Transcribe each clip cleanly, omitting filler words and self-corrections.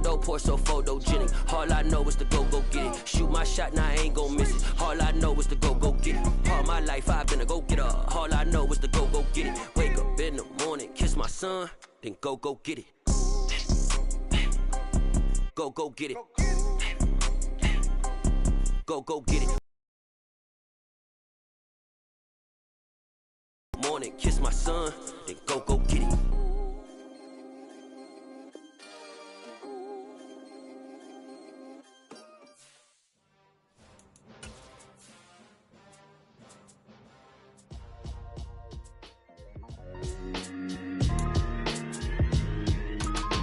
photo, pour so photogenic. All I know is to go get it. Shoot my shot, now I ain't gon' miss it. All I know is to go get it. All my life I've been a go-getter. All I know is to go get it. Wake up in the morning, kiss my son, then go get it. Go get it. Go get it. Morning, kiss my son, then go get it.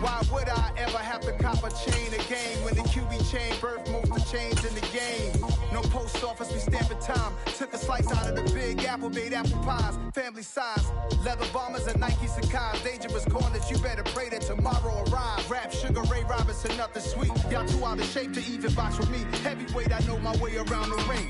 Why would I ever have to cop a chain again when the QB chain birthed most of change in the game? No post office, we stamping time. Took a slice out of the big apple, made apple pies, family size. Leather bombers and Nike Sacai's. Dangerous corners, you better pray that tomorrow arrives. Rap, Sugar Ray Robinson, nothing sweet. Y'all too out of shape to even box with me. Heavyweight, I know my way around the ring.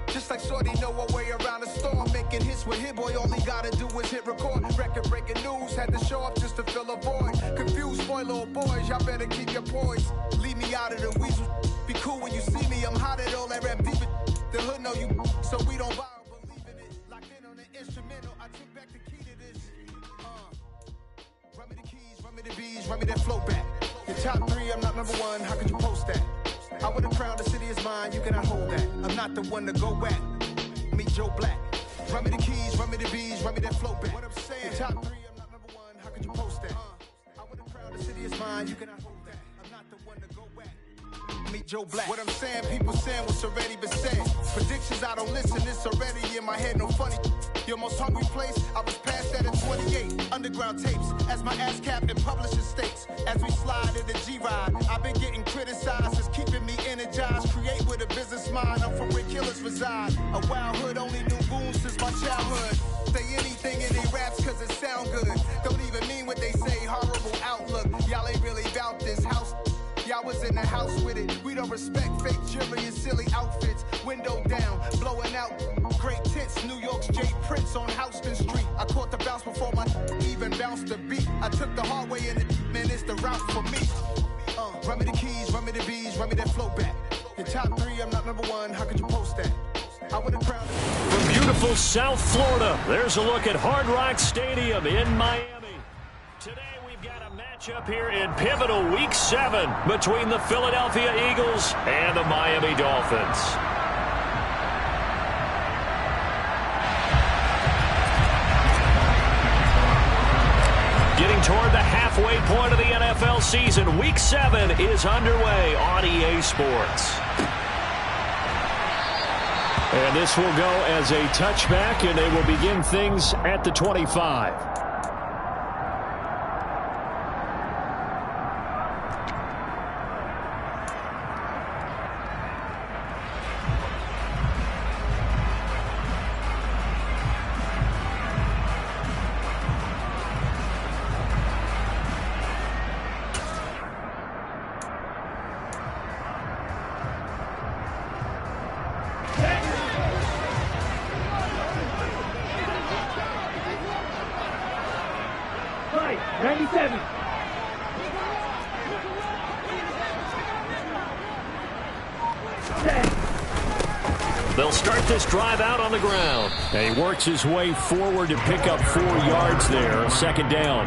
Just like Shorty know her way around the storm. Making hits with Hit Boy, all he gotta do is hit record. Record-breaking news, had to show up just to fill a void. Confused boy, little boys, y'all better keep your poise. Leave me out of the weasel. Be cool when you see me, I'm hot at all that rap deep. The hood know you, so we don't borrow, believe in it. Locked in on the instrumental, I took back the key to this. Run me the keys, run me the bees, run me that flow back. Your top three, I'm not number one, how could you post that? I would have crowned the city is mine, you cannot hold that. I'm not the one to go back. Meet Joe Black. Run me the keys, run me the bees, run me that flow back. What I'm saying, your top three, I'm not number one, how could you post that? I would have crowned the city is mine, you cannot hold that. I'm not the one to go back. Meet Joe Black. What I'm saying, people saying what's already been said. Predictions, I don't listen, it's already in my head, no funny. Your most hungry place, I was past that at 28. Underground tapes, as my ass cap in publishing states. As we slide in the G-Ride, I've been getting criticized, it's keeping me energized. Create with a business mind, I'm from where killers reside. A wild hood, only knew goons since my childhood. Say anything in they raps cause it sound good. Don't even mean what they say, horrible outlook. Y'all ain't really about this house. Y'all was in the house with it. We don't respect fake jewelry and silly outfits. Window down, blowing out great tits. New York's Jay Prince on Houston Street. I caught the bounce before my even bounced the beat. I took the hard way in it, man, it's the route for me. Run me the keys, run me the bees, run me that flow back. Your top three, I'm not number one, how could you post that? I would have crowned it. From beautiful South Florida, there's a look at Hard Rock Stadium in Miami. Today we've got a matchup here in pivotal Week 7 between the Philadelphia Eagles and the Miami Dolphins. Getting toward the halfway point of the NFL season, Week 7 is underway on EA Sports. And this will go as a touchback, and they will begin things at the 25. They'll start this drive out on the ground. And he works his way forward to pick up 4 yards there. Second down.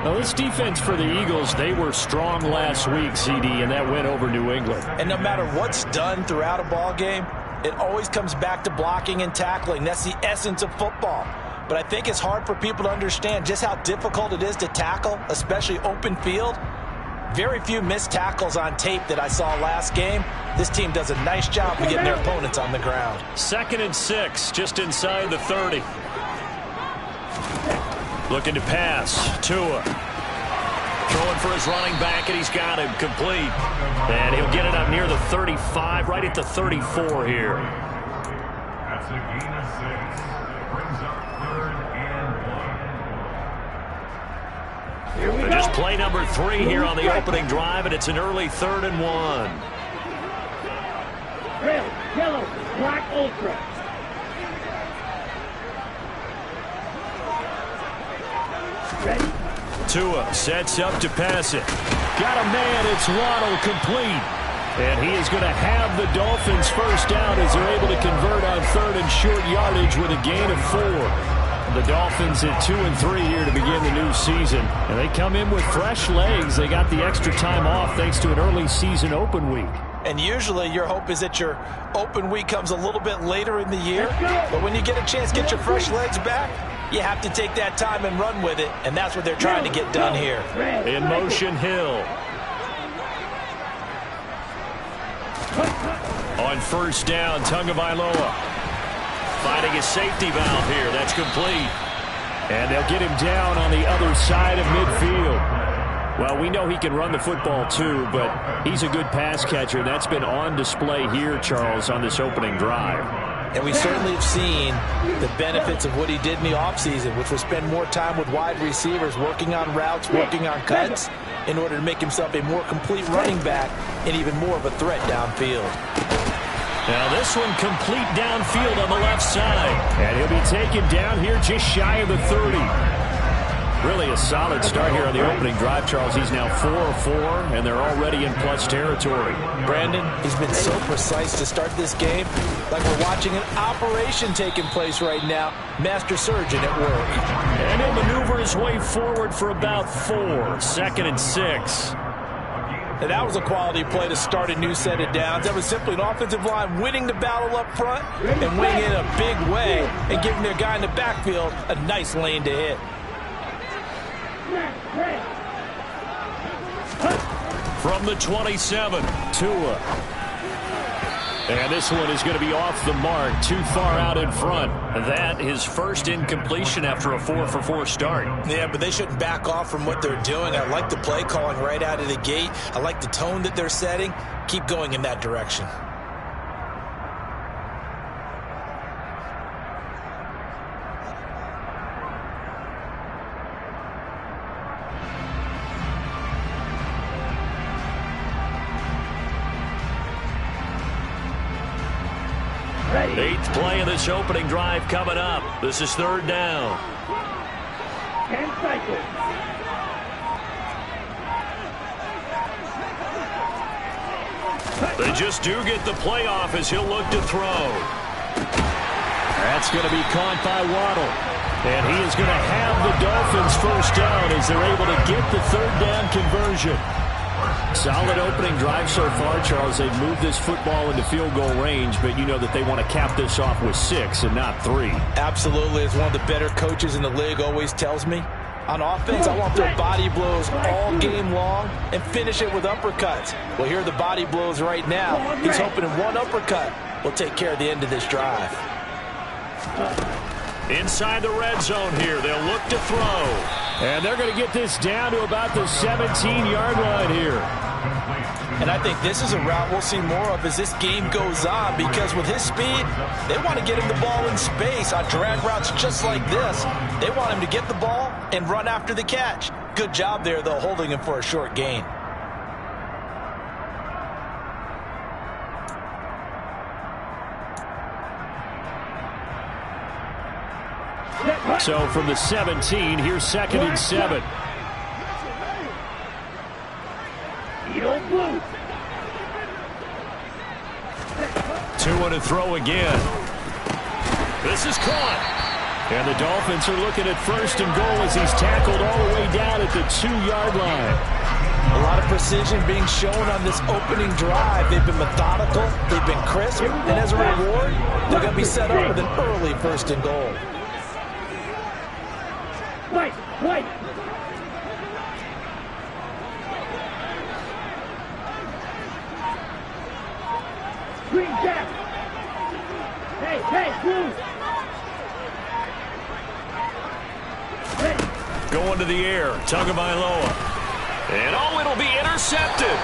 Now, this defense for the Eagles, they were strong last week, CD, and that went over New England. And no matter what's done throughout a ball game, it always comes back to blocking and tackling. That's the essence of football. But I think it's hard for people to understand just how difficult it is to tackle, especially open field. Very few missed tackles on tape that I saw last game. This team does a nice job of getting their opponents on the ground. 2nd and 6, just inside the 30. Looking to pass. Tua. Throwing for his running back, and he's got him complete. And he'll get it up near the 35, right at the 34 here. That's a gain of 6. Brings up 3rd and 1. And just play number 3 here on the opening drive, and it's an early 3rd and 1. Red, yellow, black, ultra. Ready? Tua sets up to pass it. Got a man. It's Waddle, complete. And he is going to have the Dolphins first down as they're able to convert on third and short yardage with a gain of 4. The Dolphins at 2-3 here to begin the new season. And they come in with fresh legs. They got the extra time off thanks to an early season open week. And usually your hope is that your open week comes a little bit later in the year. But when you get a chance to get your fresh legs back, you have to take that time and run with it. And that's what they're trying to get done here. In motion, Hill. On first down, Tagovailoa finding a safety valve here. That's complete. And they'll get him down on the other side of midfield. Well, we know he can run the football too, but he's a good pass catcher. That's been on display here, Charles, on this opening drive. And we certainly have seen the benefits of what he did in the offseason, which was spend more time with wide receivers, working on routes, working on cuts, in order to make himself a more complete running back and even more of a threat downfield. Now this one complete downfield on the left side. And he'll be taken down here just shy of the 30. Really a solid start here on the opening drive, Charles. He's now 4 of 4, and they're already in plus territory. Brandon, he's been so precise to start this game, like we're watching an operation taking place right now. Master surgeon at work. And he'll maneuver his way forward for about 4. 2nd and 6. And that was a quality play to start a new set of downs. That was simply an offensive line winning the battle up front and winning in a big way and giving their guy in the backfield a nice lane to hit. From the 27, Tua. And this one is going to be off the mark, too far out in front. That his first incompletion after a 4-for-4 start. Yeah, but they shouldn't back off from what they're doing. I like the play calling right out of the gate. I like the tone that they're setting. Keep going in that direction. Eighth play of this opening drive coming up. This is 3rd down. 10 seconds. They just do get the playoff as he'll look to throw. That's going to be caught by Waddle. And he is going to have the Dolphins first down as they're able to get the 3rd down conversion. Solid opening drive so far, Charles. They've moved this football into field goal range, but you know that they want to cap this off with 6 and not 3. Absolutely. As one of the better coaches in the league always tells me, on offense, I want their body blows all game long and finish it with uppercuts. Well, here are the body blows right now. He's hoping in one uppercut will take care of the end of this drive. Inside the red zone here, they'll look to throw. And they're going to get this down to about the 17-yard line here. And I think this is a route we'll see more of as this game goes on, because with his speed, they want to get him the ball in space on drag routes just like this. They want him to get the ball and run after the catch. Good job there, though, holding him for a short gain. So from the 17, here's 2nd and 7. Tua to throw again. This is caught. And the Dolphins are looking at 1st and goal as he's tackled all the way down at the 2-yard line. A lot of precision being shown on this opening drive. They've been methodical, they've been crisp, and as a reward, they're going to be set up with an early 1st and goal. Wait. Green Jack. Hey, Blue. Going to the air, Tagovailoa. And it'll be intercepted.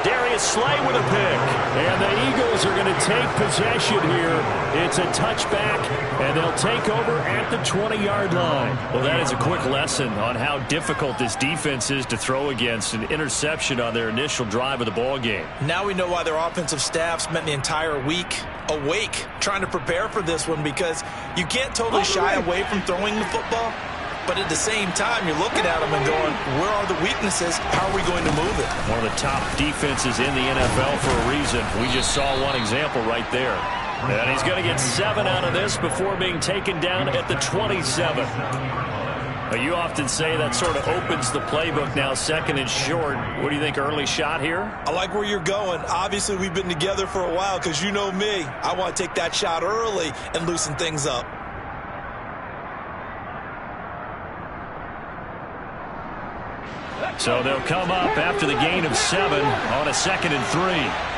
Darius Slay with a pick. And the Eagles are going to take possession here. It's a touchback, and they'll take over at the 20-yard line. Well, that is a quick lesson on how difficult this defense is to throw against. An interception on their initial drive of the ball game. Now we know why their offensive staff spent the entire week awake trying to prepare for this one, because you can't totally shy away from throwing the football. But at the same time, you're looking at them and going, where are the weaknesses? How are we going to move it? One of the top defenses in the NFL for a reason. We just saw one example right there. And he's going to get 7 out of this before being taken down at the 27. You often say that sort of opens the playbook now, 2nd and short. What do you think, early shot here? I like where you're going. Obviously, we've been together for a while because you know me. I want to take that shot early and loosen things up. So they'll come up after the gain of 7 on a 2nd and 3.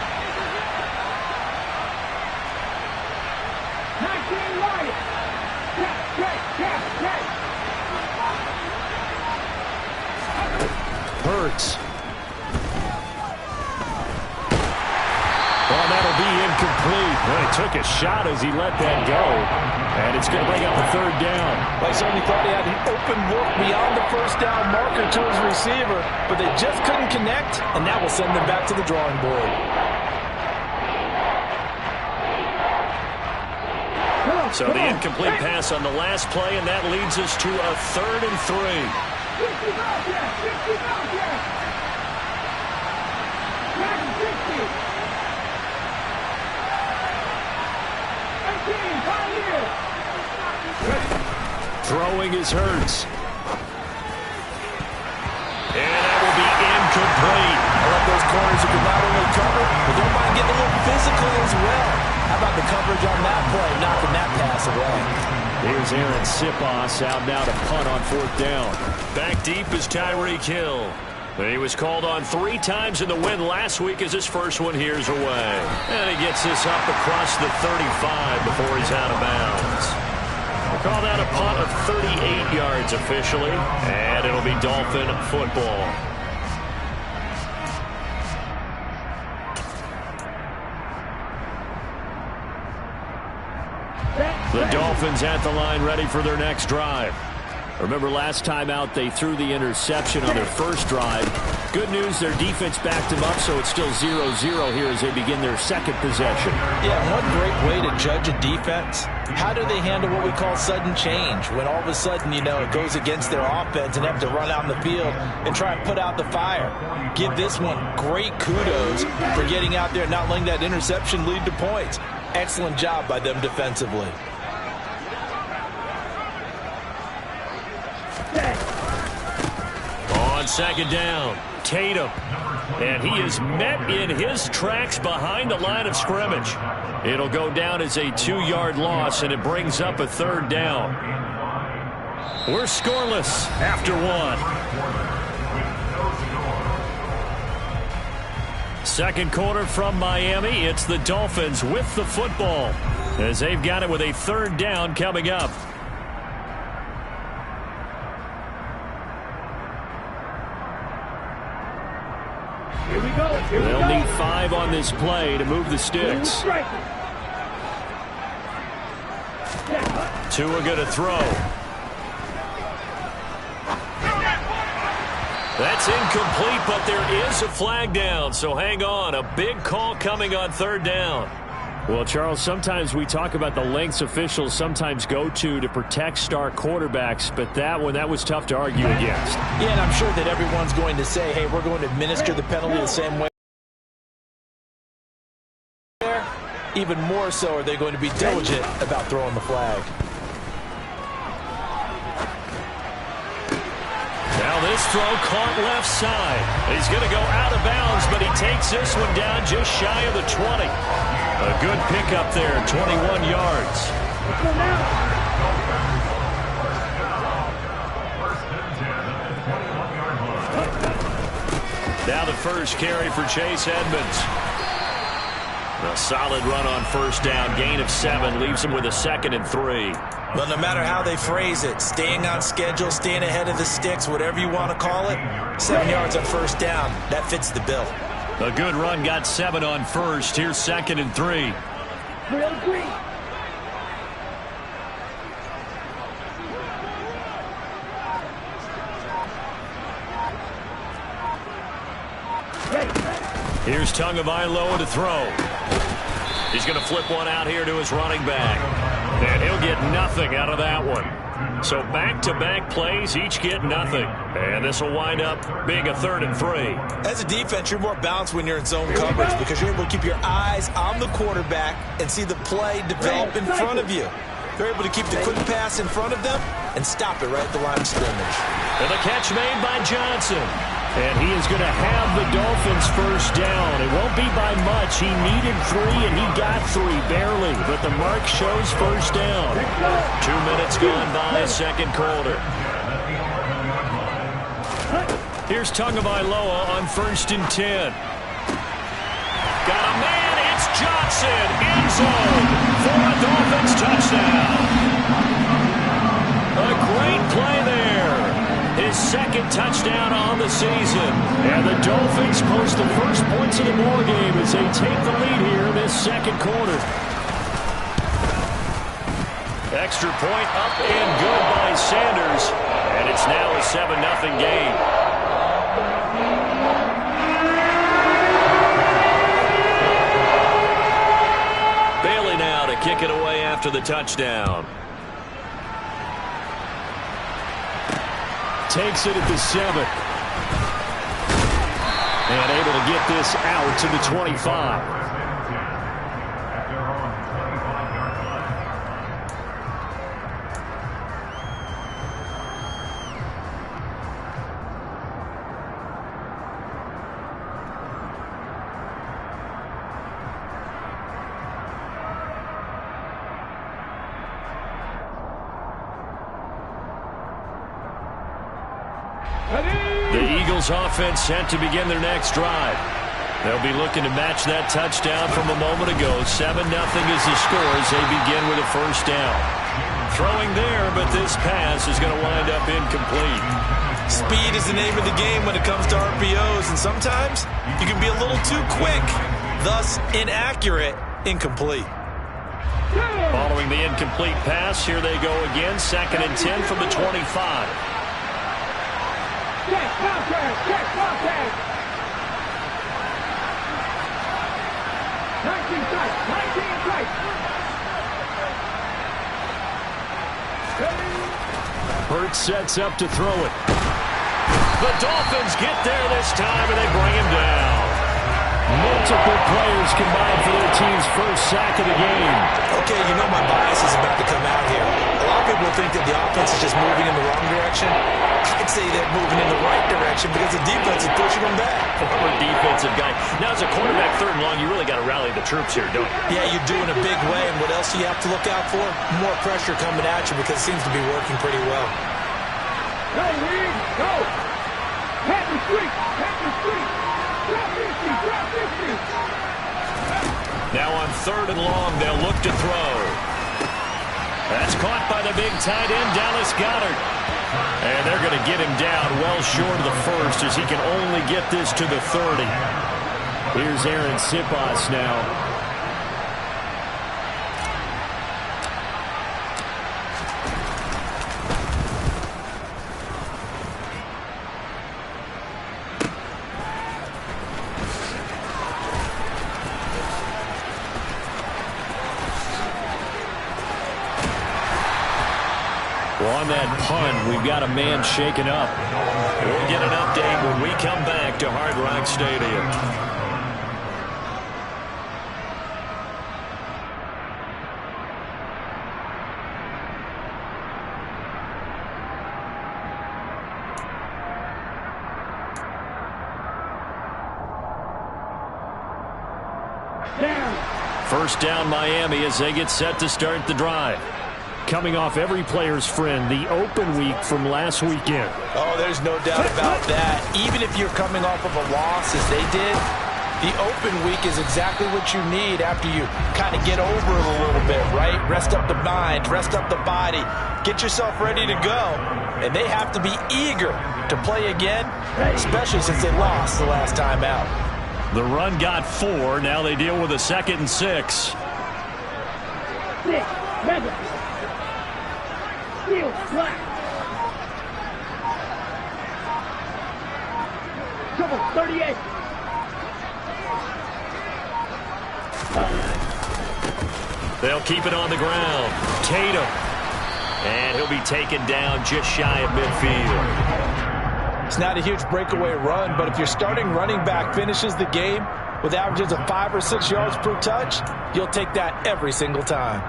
Hurts. Well, that'll be incomplete. Well, he took a shot as he let that go. And it's going to bring up a 3rd down. Well, I certainly thought he had an open look beyond the first down marker to his receiver, but they just couldn't connect, and that will send them back to the drawing board. So the incomplete pass on the last play, and that leads us to a 3rd and 3. Throwing is Hurts. And that will be incomplete. I love those corners who can not only cover, but don't mind getting a little physical as well. How about the coverage on that play, knocking that pass away? Here's Aaron Sipos out now to punt on 4th down. Back deep is Tyreek Hill. He was called on 3 times in the win last week as his first one here's away. And he gets this up across the 35 before he's out of bounds. We'll call that a punt of 38 yards officially, and it'll be Dolphin football. The Dolphins at the line ready for their next drive. Remember last time out they threw the interception on their first drive. Good news, their defense backed them up, so it's still 0-0 here as they begin their 2nd possession. Yeah, one great way to judge a defense. How do they handle what we call sudden change? When all of a sudden, you know, it goes against their offense and they have to run out in the field and try and put out the fire. Give this one great kudos for getting out there and not letting that interception lead to points. Excellent job by them defensively. On 2nd down, Tatum. And he is met in his tracks behind the line of scrimmage. It'll go down as a 2-yard loss, and it brings up a 3rd down. We're scoreless after 1. 2nd quarter from Miami. It's the Dolphins with the football as they've got it with a 3rd down coming up. They'll need 5 on this play to move the sticks. Tua going to throw. That's incomplete, but there is a flag down, so hang on. A big call coming on 3rd down. Well, Charles, sometimes we talk about the lengths officials sometimes go to protect star quarterbacks, but that one, that was tough to argue against. Yeah, and I'm sure that everyone's going to say, hey, we're going to administer the penalty the same way. Even more so are they going to be diligent about throwing the flag. Now this throw caught left side. He's going to go out of bounds, but he takes this one down just shy of the 20. A good pickup there, 21 yards. Now the first carry for Chase Edmonds. A solid run on 1st down. Gain of 7 leaves him with a 2nd and 3. But no matter how they phrase it, staying on schedule, staying ahead of the sticks, whatever you want to call it, 7 yards on 1st down, that fits the bill. A good run, got 7 on 1st. Here's 2nd and 3. Here's Tagovailoa to throw. He's going to flip one out here to his running back. And he'll get nothing out of that one. So back-to-back plays, each get nothing. And this will wind up being a 3rd and 3. As a defense, you're more balanced when you're in zone coverage because you're able to keep your eyes on the quarterback and see the play develop in front of you. They're able to keep the quick pass in front of them and stop it right at the line of scrimmage. And the catch made by Johnson. And he is going to have the Dolphins first down. It won't be by much. He needed 3, and he got 3, barely. But the mark shows first down. 2 minutes gone by, second quarter. Here's Tagovailoa on 1st and 10. Got a man, it's Johnson, end zone for a Dolphins touchdown. A great play there. His 2nd touchdown on the season. And the Dolphins post the first points of the ball game as they take the lead here in this 2nd quarter. Extra point up and good by Sanders. And it's now a 7-0 game. Bailey now to kick it away after the touchdown. Takes it at the 7. And able to get this out to the 25. The Eagles offense set to begin their next drive. They'll be looking to match that touchdown from a moment ago. 7-0 is the score as they begin with a first down. Throwing there, but this pass is going to wind up incomplete. Speed is the name of the game when it comes to RPOs, and sometimes you can be a little too quick, thus inaccurate, incomplete. Following the incomplete pass, here they go again. 2nd and 10 from the 25. Check contact! Check contact! 19 strikes! 19 strikes! Hurts sets up to throw it. The Dolphins get there this time, and they bring him down. Multiple players combined for their team's first sack of the game. Okay, you know my bias is about to come out here. A lot of people think that the offense is just moving in the wrong direction. I'd say they're moving in the right direction because the defense is pushing them back. Former defensive guy. Now, as a quarterback, 3rd and long, you really got to rally the troops here, don't you? Yeah, you do in a big way. And what else do you have to look out for? More pressure coming at you because it seems to be working pretty well. Go, Reed! Go! Pat the street! Pat the street! Drop 50! Drop 50! Now on 3rd and long, they'll look to throw. That's caught by the big tight end, Dallas Goedert. And they're going to get him down well short of the first as he can only get this to the 30. Here's Aaron Sipas now. On that punt, we've got a man shaken up. We'll get an update when we come back to Hard Rock Stadium. First down, Miami, as they get set to start the drive. Coming off every player's friend, the open week from last weekend. Oh, there's no doubt about that. Even if you're coming off of a loss as they did, the open week is exactly what you need after you kind of get over it a little bit, right? Rest up the mind, rest up the body, get yourself ready to go. And they have to be eager to play again, especially since they lost the last time out. The run got 4. Now they deal with a 2nd and 6. 6, 7. Steel flat. Double 38. They'll keep it on the ground. Tatum. And he'll be taken down just shy of midfield. It's not a huge breakaway run, but if your starting running back finishes the game with averages of 5 or 6 yards per touch, you'll take that every single time.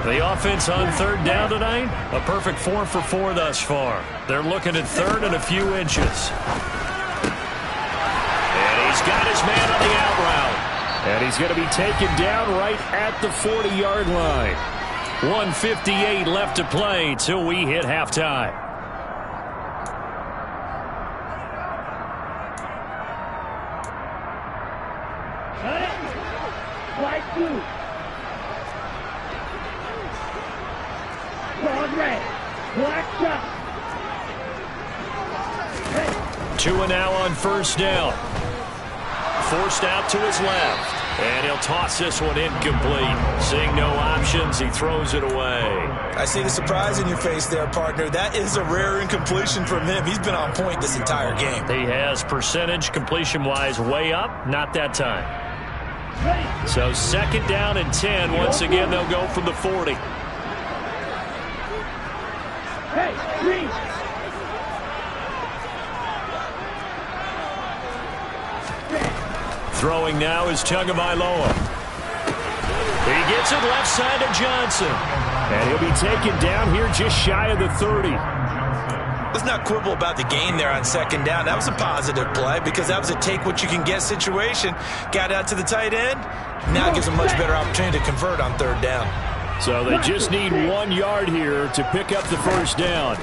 The offense on third down tonight, a perfect 4 for 4 thus far. They're looking at third and a few inches. And he's got his man on the out route. And he's going to be taken down right at the 40-yard line. 1:58 left to play till we hit halftime. White blue. Broad red. Black shot. Tua now on first down. Forced out to his left. And he'll toss this one incomplete. Seeing no options, he throws it away. I see the surprise in your face there, partner. That is a rare incompletion from him. He's been on point this entire game. He has percentage completion-wise way up. Not that time. So second down and 10. Once again, they'll go from the 40. Hey, green. Throwing now is Tagovailoa. He gets it left side to Johnson. And he'll be taken down here just shy of the 30. Let's not quibble about the gain there on second down. That was a positive play because that was a take-what-you-can-get situation. Got out to the tight end. Now it gives them a much better opportunity to convert on third down. So they just need 1 yard here to pick up the first down.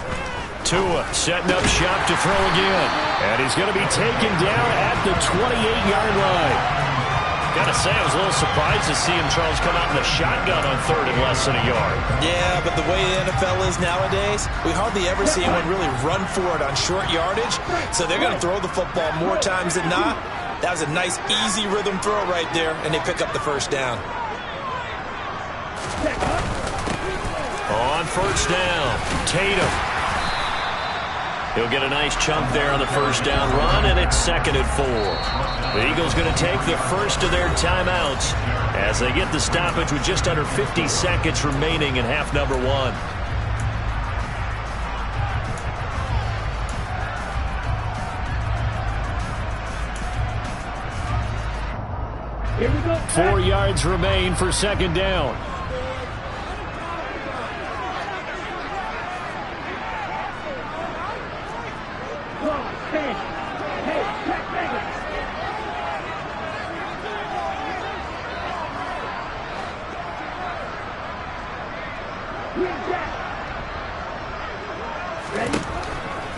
Tua setting up shop to throw again. And he's going to be taken down at the 28-yard line. Got to say, I was a little surprised to see him, Charles, come out in the shotgun on third and less than a yard. Yeah, but the way the NFL is nowadays, we hardly ever see anyone really run for it on short yardage. So they're going to throw the football more times than not. That was a nice, easy rhythm throw right there, and they pick up the first down. On first down, Tatum. He'll get a nice chunk there on the first down run, and it's 2nd and 4. The Eagles going to take the first of their timeouts as they get the stoppage with just under 50 seconds remaining in half number 1. Here we go. 4 yards remain for second down.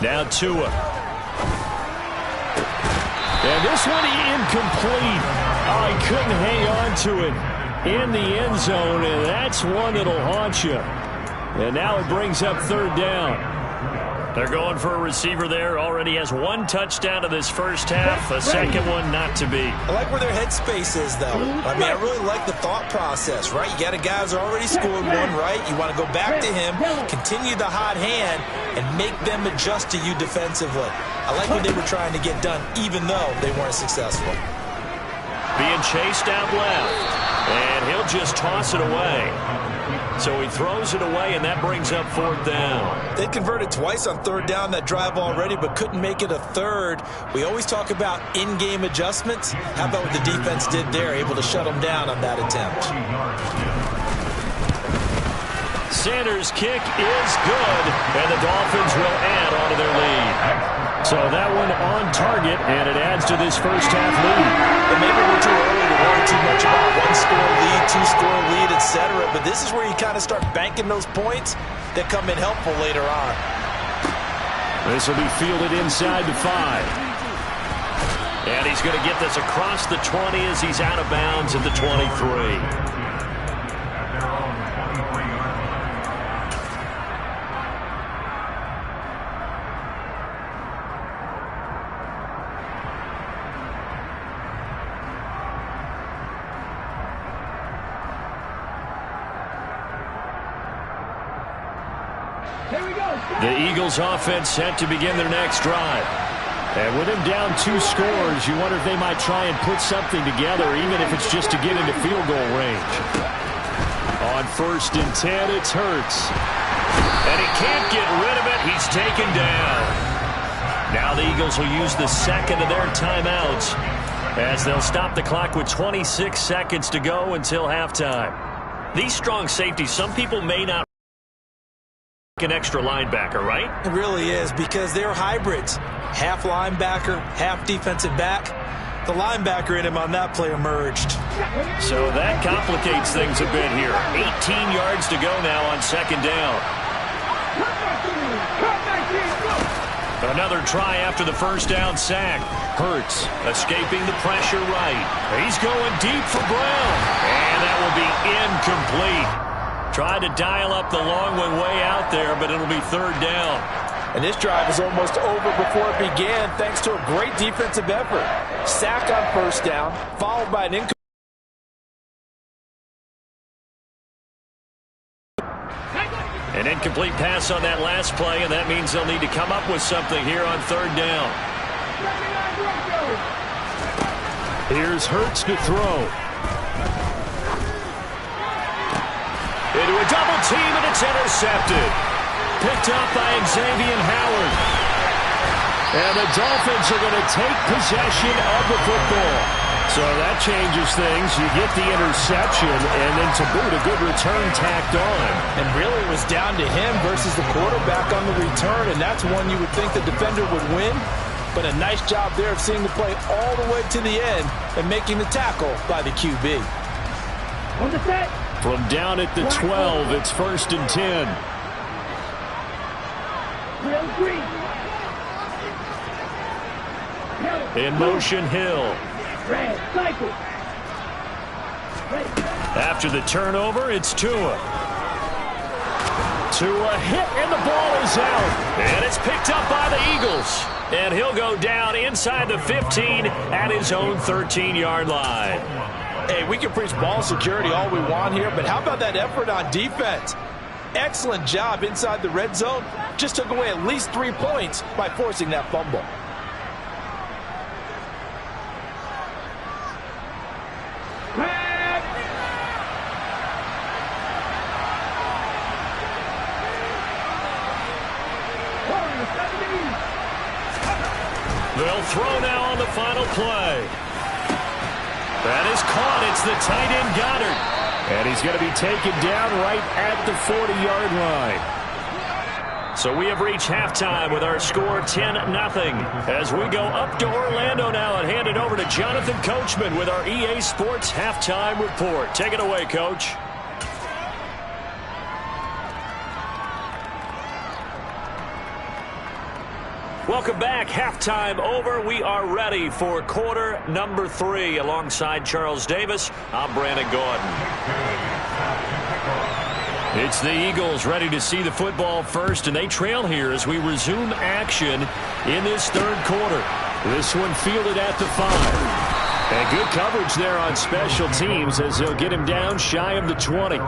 Now Tua. And this one incomplete. Oh, he couldn't hang on to it in the end zone, and that's one that'll haunt you. And now it brings up third down. They're going for a receiver there. Already has 1 touchdown in this first half. A second one not to be. I like where their headspace is, though. I mean, I really like the thought process, right? You got a guy who's already scored one, right? You want to go back to him, continue the hot hand, and make them adjust to you defensively. I like what they were trying to get done, even though they weren't successful. Being chased out left. And he'll just toss it away. So he throws it away, and that brings up 4th down. They converted twice on third down that drive already, but couldn't make it a third. We always talk about in-game adjustments. How about what the defense did there, able to shut them down on that attempt? Sanders' kick is good, and the Dolphins will add on to their lead. So that one on target, and it adds to this first half lead. And maybe we're too early to worry too much about 1-score lead, 2-score lead, etc. But this is where you kind of start banking those points that come in helpful later on. This will be fielded inside the 5. And he's going to get this across the 20 as he's out of bounds at the 23. Here we go. The Eagles offense set to begin their next drive. And with him down 2 scores, you wonder if they might try and put something together, even if it's just to get into field goal range. On 1st and 10, it's Hurts. And he can't get rid of it. He's taken down. Now the Eagles will use the second of their timeouts as they'll stop the clock with 26 seconds to go until halftime. These strong safeties, some people may not an extra linebacker, right? It really is, because they're hybrids. Half linebacker, half defensive back. The linebacker in him on that play emerged. So that complicates things a bit here. 18 yards to go now on 2nd down. Another try after the 1st down sack. Hurts escaping the pressure right. He's going deep for Brown. And that will be incomplete. Tried to dial up the long one way out there, but it'll be 3rd down. And this drive is almost over before it began, thanks to a great defensive effort. Sack on 1st down, followed by an incomplete pass on that last play, and that means they'll need to come up with something here on 3rd down. Here's Hurts to throw. Into a double team, and it's intercepted. Picked up by Xavier Howard. And the Dolphins are going to take possession of the football. So that changes things. You get the interception, and then to boot, a good return tacked on. And really it was down to him versus the quarterback on the return, and that's one you would think the defender would win. But a nice job there of seeing the play all the way to the end and making the tackle by the QB. On the set. From down at the 12, it's 1st and 10. In motion, Hill. After the turnover, it's Tua. Tua hit, and the ball is out. And it's picked up by the Eagles. And he'll go down inside the 15 at his own 13-yard line. Hey, we can preach ball security all we want here, but how about that effort on defense? Excellent job inside the red zone. Just took away at least 3 points by forcing that fumble. They'll throw now on the final play. That is caught. It's the tight end Goddard. And he's going to be taken down right at the 40-yard line. So we have reached halftime with our score 10-0. As we go up to Orlando now and hand it over to Jonathan Coachman with our EA Sports Halftime Report. Take it away, Coach. Welcome back. Halftime over. We are ready for quarter number 3. Alongside Charles Davis, I'm Brandon Gordon. It's the Eagles ready to see the football first, and they trail here as we resume action in this 3rd quarter. This one fielded at the 5. And good coverage there on special teams as they'll get him down shy of the 20.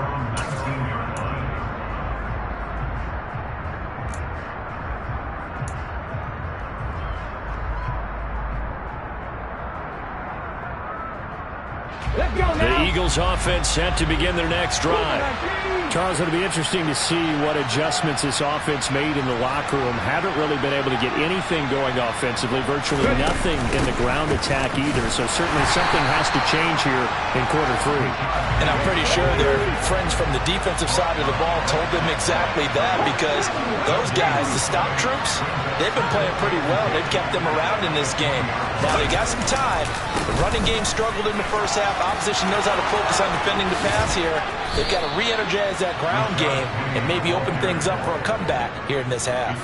The Eagles offense set to begin their next drive. Charles, it'll be interesting to see what adjustments this offense made in the locker room. Haven't really been able to get anything going offensively, virtually nothing in the ground attack either. So certainly something has to change here in quarter 3. And I'm pretty sure their friends from the defensive side of the ball told them exactly that, because those guys, the stop troops, they've been playing pretty well. They've kept them around in this game. Now they got some time. The running game struggled in the first half. Opposition knows how to focus on defending the pass here. They've got to re-energize that ground game and maybe open things up for a comeback here in this half.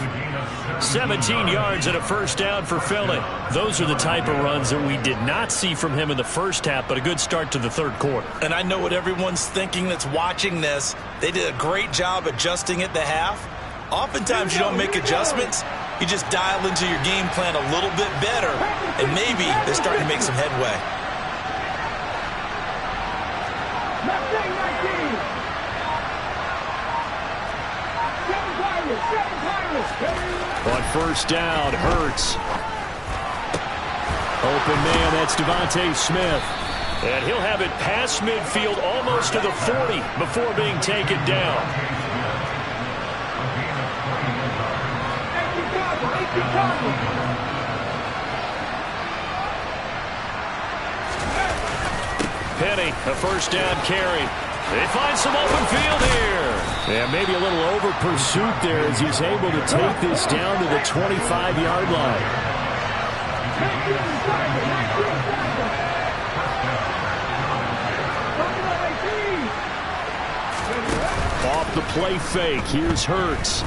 17 yards and a 1st down for Philly. Those are the type of runs that we did not see from him in the first half, but a good start to the 3rd quarter. And I know what everyone's thinking that's watching this. They did a great job adjusting at the half. Oftentimes you don't make adjustments. You just dial into your game plan a little bit better, and maybe they're starting to make some headway. On first down, Hurts. Open man, that's Devontae Smith. And he'll have it past midfield almost to the 40 before being taken down. Penny, a first down carry. They find some open field here. And maybe a little over pursuit there as he's able to take this down to the 25-yard line. Off the play fake, here's Hurts.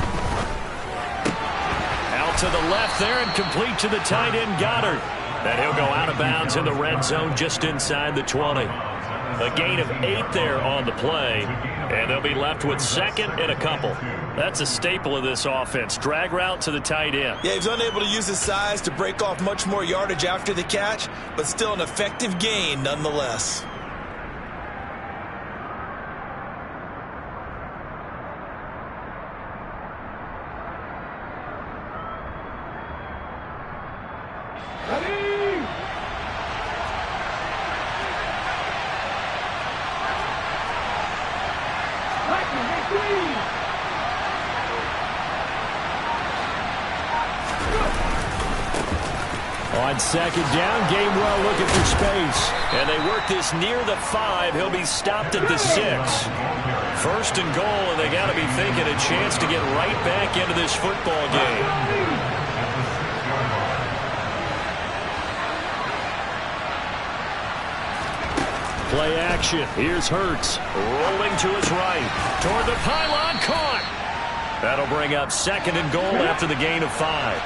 Out to the left there and complete to the tight end Goddard. And he'll go out of bounds in the red zone just inside the 20. A gain of 8 there on the play, and they'll be left with second and a couple. That's a staple of this offense. Drag route to the tight end. Yeah, he's unable to use his size to break off much more yardage after the catch, but still an effective gain nonetheless. On second down, Gamewell looking for space. And they work this near the 5. He'll be stopped at the 6. First and goal, and they got to be thinking a chance to get right back into this football game. Play action. Here's Hurts. Rolling to his right. Toward the pylon, caught. That'll bring up second and goal after the gain of 5.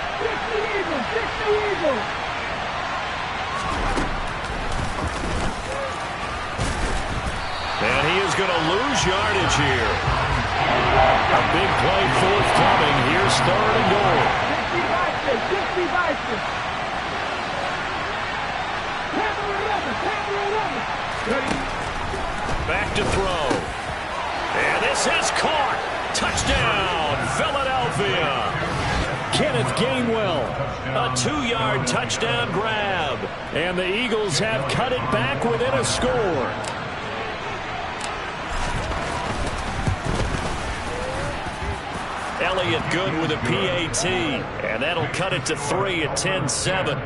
And he is going to lose yardage here. A big play forthcoming. Here's third and goal. Back to throw. And this has caught. Touchdown, Philadelphia. Kenneth Gainwell, a 2-yard touchdown grab. And the Eagles have cut it back within a score. Elliott good with a PAT. And that'll cut it to 3 at 10-7.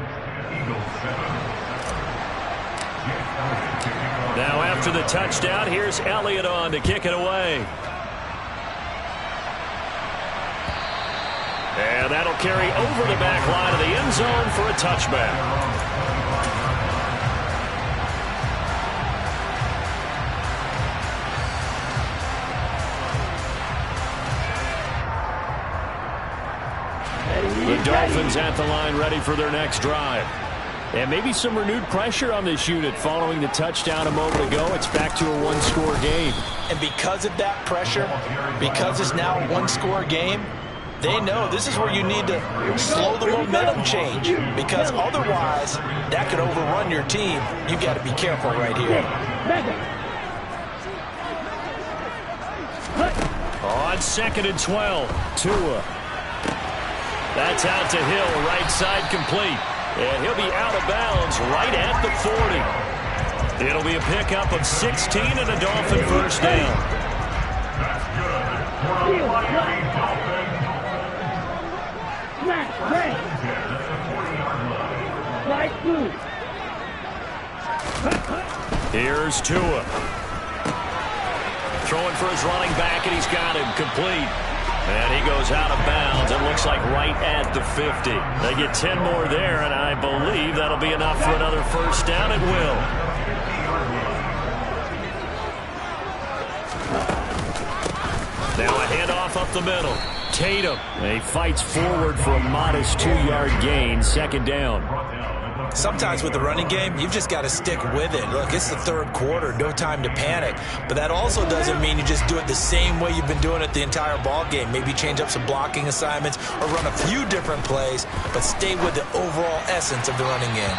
Now after the touchdown, here's Elliott on to kick it away. And that'll carry over the back line of the end zone for a touchback. The Dolphins at the line ready for their next drive. And maybe some renewed pressure on this unit following the touchdown a moment ago. It's back to a one-score game. And because of that pressure, because it's now a one-score game, they know this is where you need to slow the momentum change, because otherwise that could overrun your team. You've got to be careful right here. On second and 12, Tua. That's out to Hill, right side complete. And he'll be out of bounds right at the 40. It'll be a pickup of 16 and a Dolphin first down. That's good. Here's Tua. Throwing for his running back, and he's got him complete. And he goes out of bounds. It looks like right at the 50. They get 10 more there, and I believe that'll be enough for another first down. It will. Now a handoff up the middle. Tatum. He fights forward for a modest 2-yard gain. Second down. Sometimes with the running game, you've just got to stick with it. Look, it's the third quarter, no time to panic. But that also doesn't mean you just do it the same way you've been doing it the entire ball game. Maybe change up some blocking assignments or run a few different plays, but stay with the overall essence of the running game.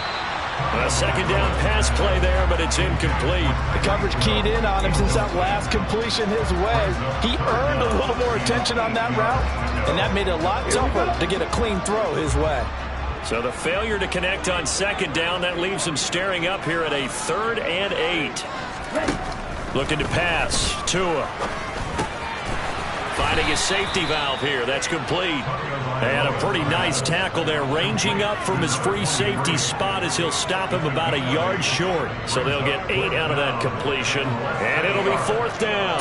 A second down pass play there, but it's incomplete. The coverage keyed in on him since that last completion his way. He earned a little more attention on that route, and that made it a lot tougher to get a clean throw his way. So the failure to connect on second down, that leaves him staring up here at a 3rd and 8. Looking to pass. Tua. Finding his safety valve here. That's complete. They had a pretty nice tackle there, ranging up from his free safety spot as he'll stop him about a yard short. So they'll get 8 out of that completion, and it'll be 4th down.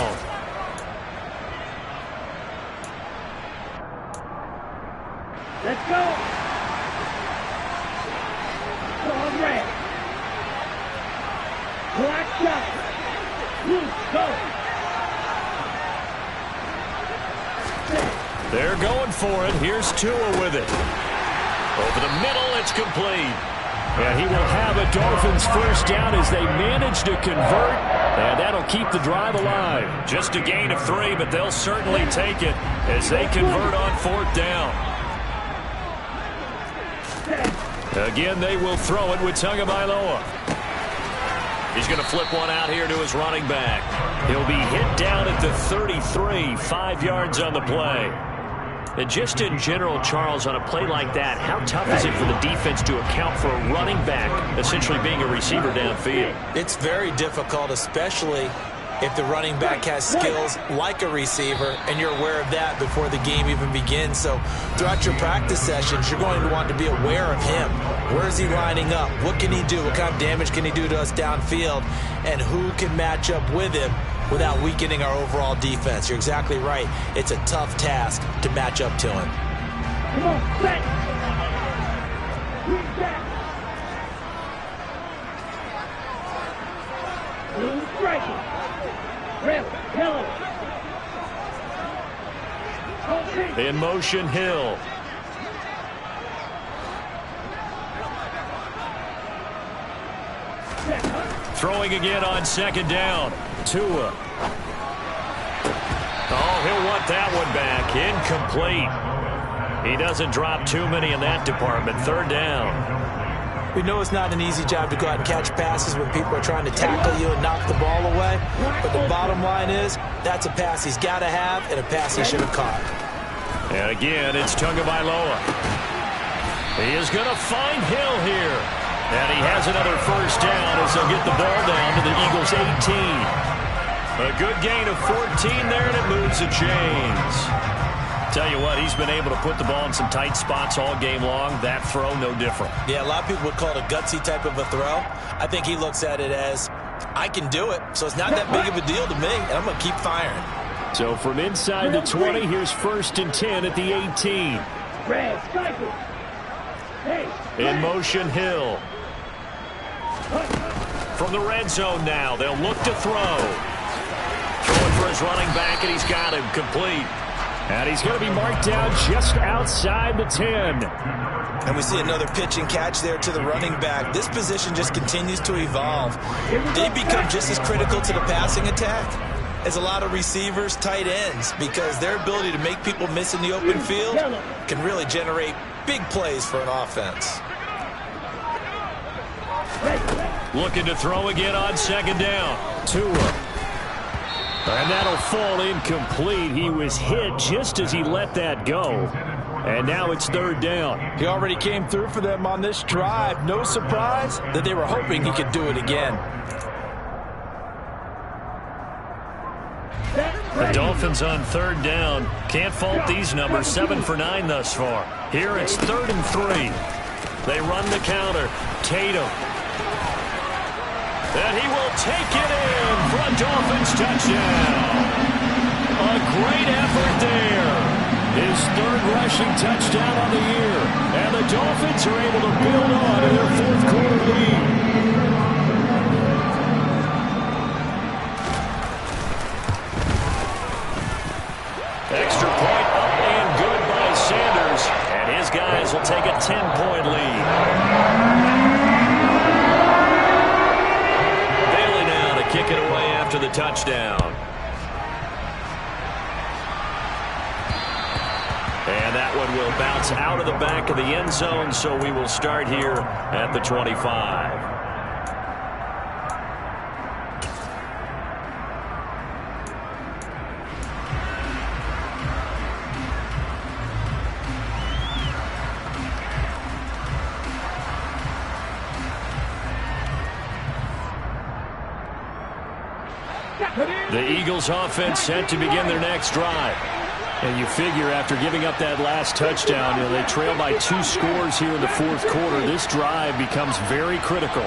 Let's go. Go red. Black shot. Blue, go. They're going for it. Here's Tua with it. Over the middle, it's complete. And he will have a Dolphins first down as they manage to convert. And that'll keep the drive alive. Just a gain of 3, but they'll certainly take it as they convert on 4th down. Again, they will throw it with Tagovailoa. He's going to flip one out here to his running back. He'll be hit down at the 33, 5 yards on the play. And just in general, Charles, on a play like that, how tough is it for the defense to account for a running back essentially being a receiver downfield? It's very difficult, especially if the running back has skills like a receiver, and you're aware of that before the game even begins. So throughout your practice sessions, you're going to want to be aware of him. Where is he lining up? What can he do? What kind of damage can he do to us downfield? And who can match up with him without weakening our overall defense? You're exactly right. It's a tough task to match up to him. Come on, set. Read back. Blue striker. Red, yellow. In motion, Hill. Throwing again on second down. Tua. Oh, he'll want that one back. Incomplete. He doesn't drop too many in that department. 3rd down. We know it's not an easy job to go out and catch passes when people are trying to tackle you and knock the ball away. But the bottom line is, that's a pass he's got to have and a pass he should have caught. And again, it's Tagovailoa. He is going to find Hill here. And he has another first down as they'll get the ball down to the Eagles' 18. A good gain of 14 there, and it moves the chains. Tell you what, he's been able to put the ball in some tight spots all game long. That throw, no different. Yeah, a lot of people would call it a gutsy type of a throw. I think he looks at it as, I can do it, so it's not that big of a deal to me, and I'm going to keep firing. So from inside the 20, here's 1st and 10 at the 18. Red, striker. Hey. In motion, Hill. From the red zone now, they'll look to throw. Throwing for his running back, and he's got him complete. And he's going to be marked down just outside the 10. And we see another pitch and catch there to the running back. This position just continues to evolve. They become just as critical to the passing attack as a lot of receivers, tight ends, because their ability to make people miss in the open field can really generate big plays for an offense. Looking to throw again on second down. Tua. And that'll fall incomplete. He was hit just as he let that go. And now it's 3rd down. He already came through for them on this drive. No surprise that they were hoping he could do it again. The Dolphins on 3rd down. Can't fault these numbers. 7 for 9 thus far. Here it's 3rd and 3. They run the counter. Tatum. And he will take it in for a Dolphins touchdown. A great effort there. His 3rd rushing touchdown on the year. And the Dolphins are able to build on in their 4th quarter lead. Extra point up and good by Sanders. And his guys will take a 10-point lead. Kick it away after the touchdown. And that one will bounce out of the back of the end zone, so we will start here at the 25. The Eagles offense set to begin their next drive. And you figure after giving up that last touchdown, they trail by 2 scores here in the fourth quarter. This drive becomes very critical.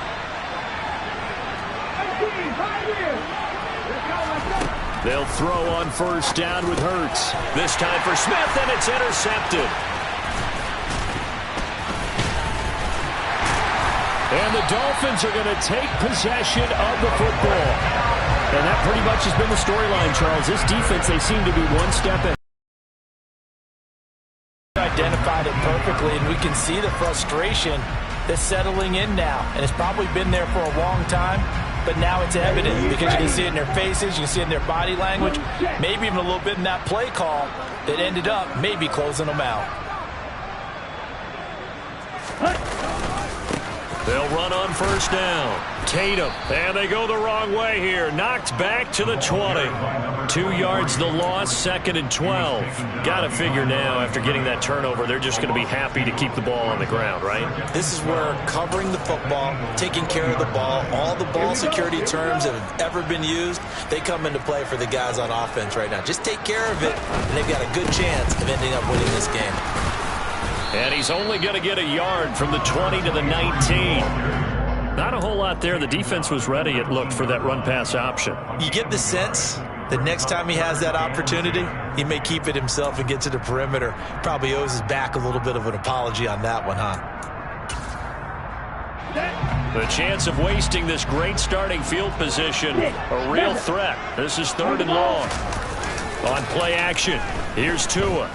They'll throw on first down with Hurts. This time for Smith, and it's intercepted. And the Dolphins are going to take possession of the football. And that pretty much has been the storyline, Charles. This defense, they seem to be one step ahead. Identified it perfectly, and we can see the frustration that's settling in now. And it's probably been there for a long time, but now it's evident because you can see it in their faces, you can see it in their body language, maybe even a little bit in that play call that ended up maybe closing them out. They'll run on first down. Tatum, and they go the wrong way here. Knocked back to the 20. 2 yards the loss, 2nd and 12. Got to figure now, after getting that turnover, they're just going to be happy to keep the ball on the ground, right? This is where covering the football, taking care of the ball, all the ball security terms that have ever been used, they come into play for the guys on offense right now. Just take care of it, and they've got a good chance of ending up winning this game. And he's only going to get a yard from the 20 to the 19. Not a whole lot there. The defense was ready, it looked, for that run-pass option. You get the sense that next time he has that opportunity, he may keep it himself and get to the perimeter. Probably owes his back a little bit of an apology on that one, huh? The chance of wasting this great starting field position, a real threat. This is 3rd and long. On play action, here's Tua.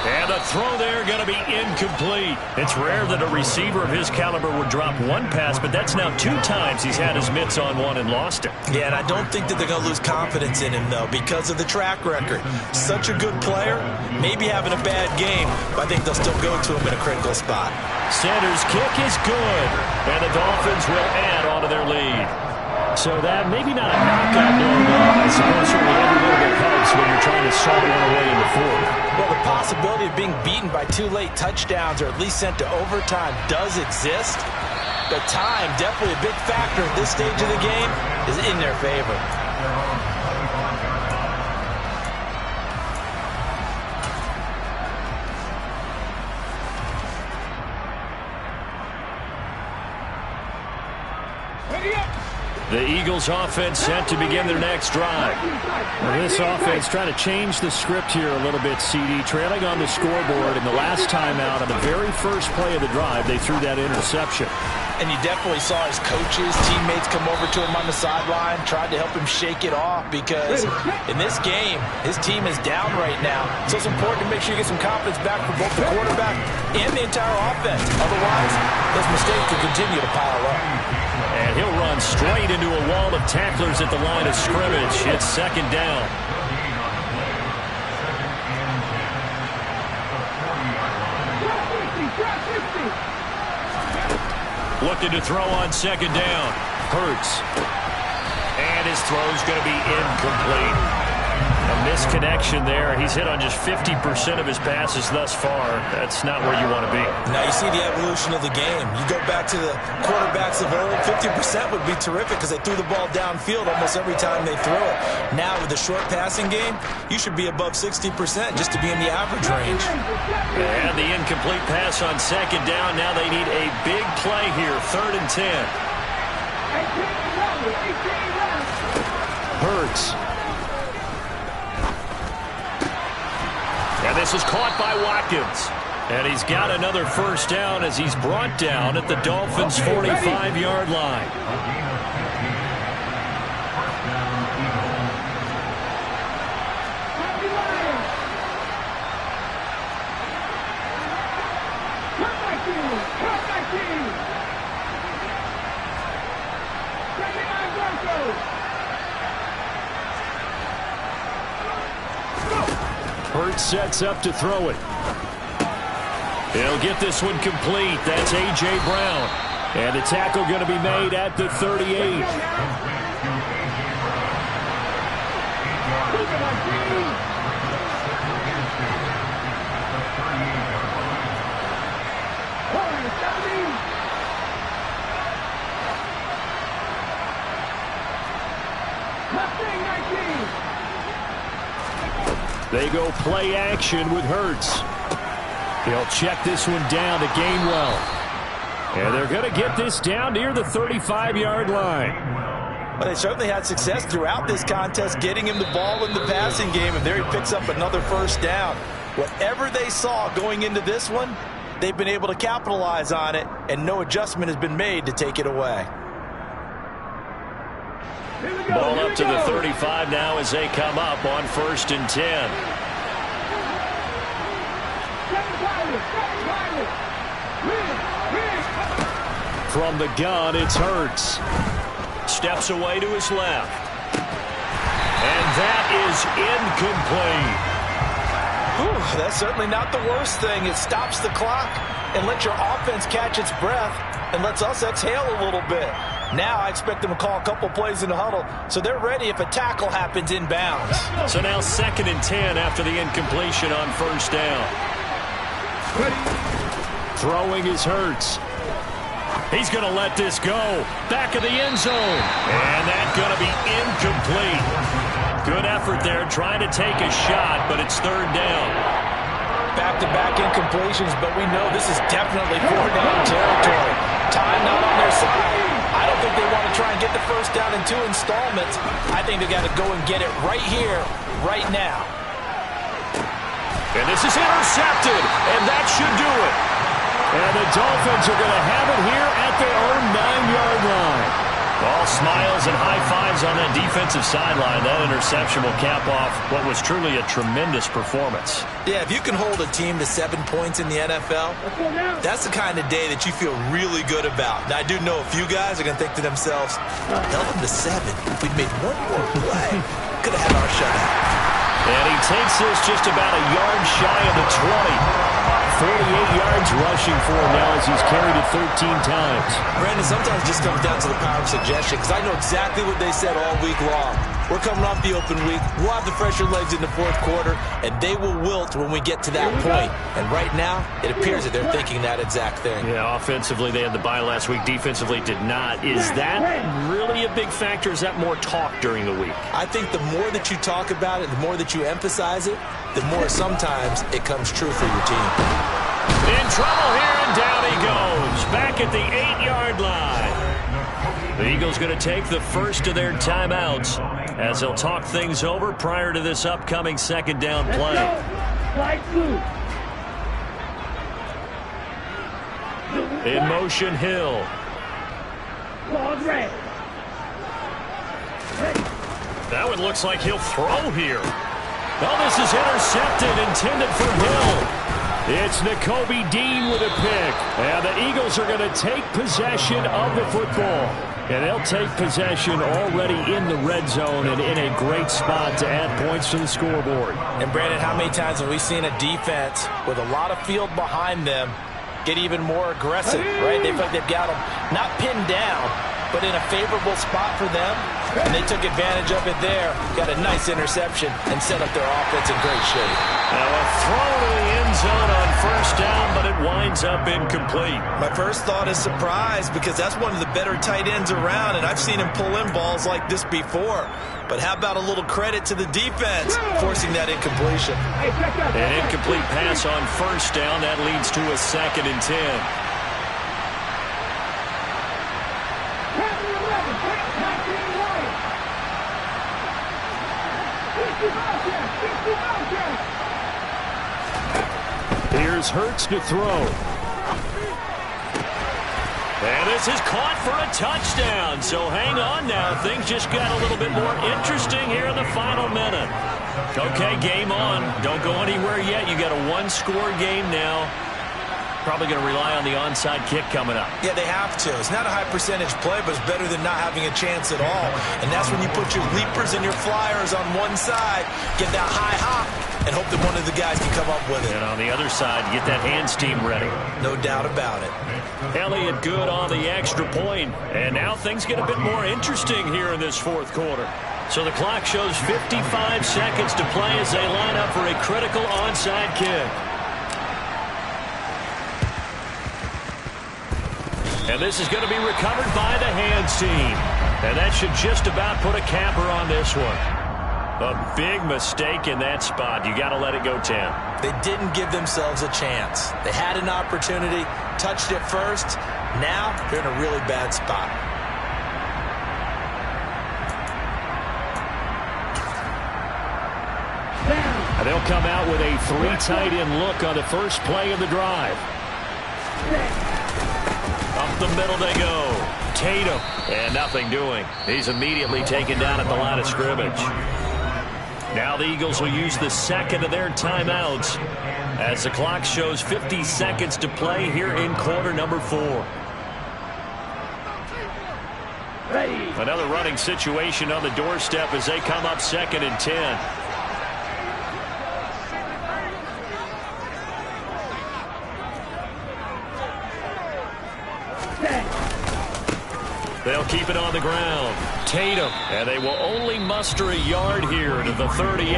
And the throw there going to be incomplete. It's rare that a receiver of his caliber would drop one pass, but that's now 2 times he's had his mitts on one and lost it. Yeah, and I don't think that they're going to lose confidence in him, though, because of the track record. Such a good player, maybe having a bad game, but I think they'll still go to him in a critical spot. Center's kick is good, and the Dolphins will add on to their lead. So that maybe not a knockout blow, but I suppose certainly every little bit helps when you're trying to saw one away in the fourth. Well, the possibility of being beaten by 2 late touchdowns or at least sent to overtime does exist, but time, definitely a big factor at this stage of the game, is in their favor. The Eagles offense set to begin their next drive. Well, this offense trying to change the script here a little bit, CD. Trailing on the scoreboard, and the last time out on the very first play of the drive, they threw that interception. And you definitely saw his coaches, teammates come over to him on the sideline, tried to help him shake it off because in this game, his team is down right now. So it's important to make sure you get some confidence back for both the quarterback and the entire offense. Otherwise, those mistakes could continue to pile up. And he'll run straight into a wall of tacklers at the line of scrimmage. It's 2nd down. Looking to throw on 2nd down. Hurts. And his throw's going to be incomplete. A misconnection there. He's hit on just 50% of his passes thus far. That's not where you want to be. Now you see the evolution of the game. You go back to the quarterbacks of old, 50% would be terrific because they threw the ball downfield almost every time they threw it. Now with the short passing game, you should be above 60% just to be in the average range. And the incomplete pass on 2nd down. Now they need a big play here, 3rd and 10. Hurts. And this is caught by Watkins. And he's got another first down as he's brought down at the Dolphins' 45-yard line. Hurts sets up to throw it. He'll get this one complete. That's A.J. Brown. And the tackle going to be made at the 38. They go play action with Hurts. He'll check this one down to Gainwell. And they're going to get this down near the 35-yard line. But they certainly had success throughout this contest getting him the ball in the passing game, and there he picks up another first down. Whatever they saw going into this one, they've been able to capitalize on it, and no adjustment has been made to take it away. Ball up to the 35 now as they come up on 1st and 10. From the gun, it's Hurts. Steps away to his left. And that is incomplete. Whew, that's certainly not the worst thing. It stops the clock and lets your offense catch its breath and lets us exhale a little bit. Now I expect them to call a couple plays in the huddle, so they're ready if a tackle happens inbounds. So now 2nd and 10 after the incompletion on 1st down. Throwing is Hurts. He's going to let this go. Back of the end zone. And that's going to be incomplete. Good effort there trying to take a shot, but it's 3rd down. Back-to-back incompletions, but we know this is definitely 4th-down territory. Time not on their side. I don't think they want to try and get the first down in 2 installments. I think they got to go and get it right here, right now. And this is intercepted, and that should do it. And the Dolphins are going to have it here at their own 9-yard line. All smiles and high fives on that defensive sideline. That interception will cap off what was truly a tremendous performance. Yeah, if you can hold a team to 7 points in the NFL, that's the kind of day that you feel really good about. Now, I do know a few guys are going to think to themselves, held them to 7. If we'd made one more play, could have had our shutout. And he takes this just about a yard shy of the 20. 48 yards rushing for him now as he's carried it 13 times. Brandon, sometimes it just comes down to the power of suggestion, because I know exactly what they said all week long. We're coming off the open week. We'll have the fresher legs in the 4th quarter, and they will wilt when we get to that point. And right now, it appears that they're thinking that exact thing. Yeah, offensively, they had the bye last week. Defensively, did not. Is that really a big factor? Is that more talk during the week? I think the more that you talk about it, the more that you emphasize it, the more sometimes it comes true for your team. In trouble here, and down he goes. Back at the 8-yard line. The Eagles going to take the first of their timeouts as they'll talk things over prior to this upcoming 2nd down play. In motion, Hill. That one looks like he'll throw here. Oh, this is intercepted, intended for Hill. It's Nakobe Dean with a pick. And the Eagles are going to take possession of the football. And they'll take possession already in the red zone and in a great spot to add points to the scoreboard. And, Brandon, how many times have we seen a defense with a lot of field behind them get even more aggressive, right? They feel like they've got them not pinned down, but in a favorable spot for them. And they took advantage of it there. Got a nice interception and set up their offense in great shape. Now a throw to the end zone on 1st down, but it winds up incomplete. My first thought is surprise, because that's one of the better tight ends around, and I've seen him pull in balls like this before. But how about a little credit to the defense forcing that incompletion? An incomplete pass on 1st down. That leads to a 2nd and 10. Here's Hurts to throw. And this is caught for a touchdown. So hang on now. Things just got a little bit more interesting here in the final minute. Okay, game on. Don't go anywhere yet. You got a 1-score game now. Probably going to rely on the onside kick coming up. Yeah, they have to. It's not a high percentage play, but it's better than not having a chance at all. And that's when you put your leapers and your flyers on one side, get that high hop, and hope that one of the guys can come up with it. And on the other side, get that hands team ready. No doubt about it. Elliott good on the extra point. And now things get a bit more interesting here in this fourth quarter. So the clock shows 55 seconds to play as they line up for a critical onside kick. And this is going to be recovered by the hands team. And that should just about put a capper on this one. A big mistake in that spot. You got to let it go 10. They didn't give themselves a chance. They had an opportunity, touched it first. Now they're in a really bad spot. And they'll come out with a 3 tight end look on the first play of the drive. Up the middle they go. Tatum. And nothing doing. He's immediately taken down at the line of scrimmage. Now the Eagles will use the second of their timeouts as the clock shows 50 seconds to play here in quarter number 4. Another running situation on the doorstep as they come up 2nd and 10. They'll keep it on the ground. Tatum. And they will only muster a yard here to the 38.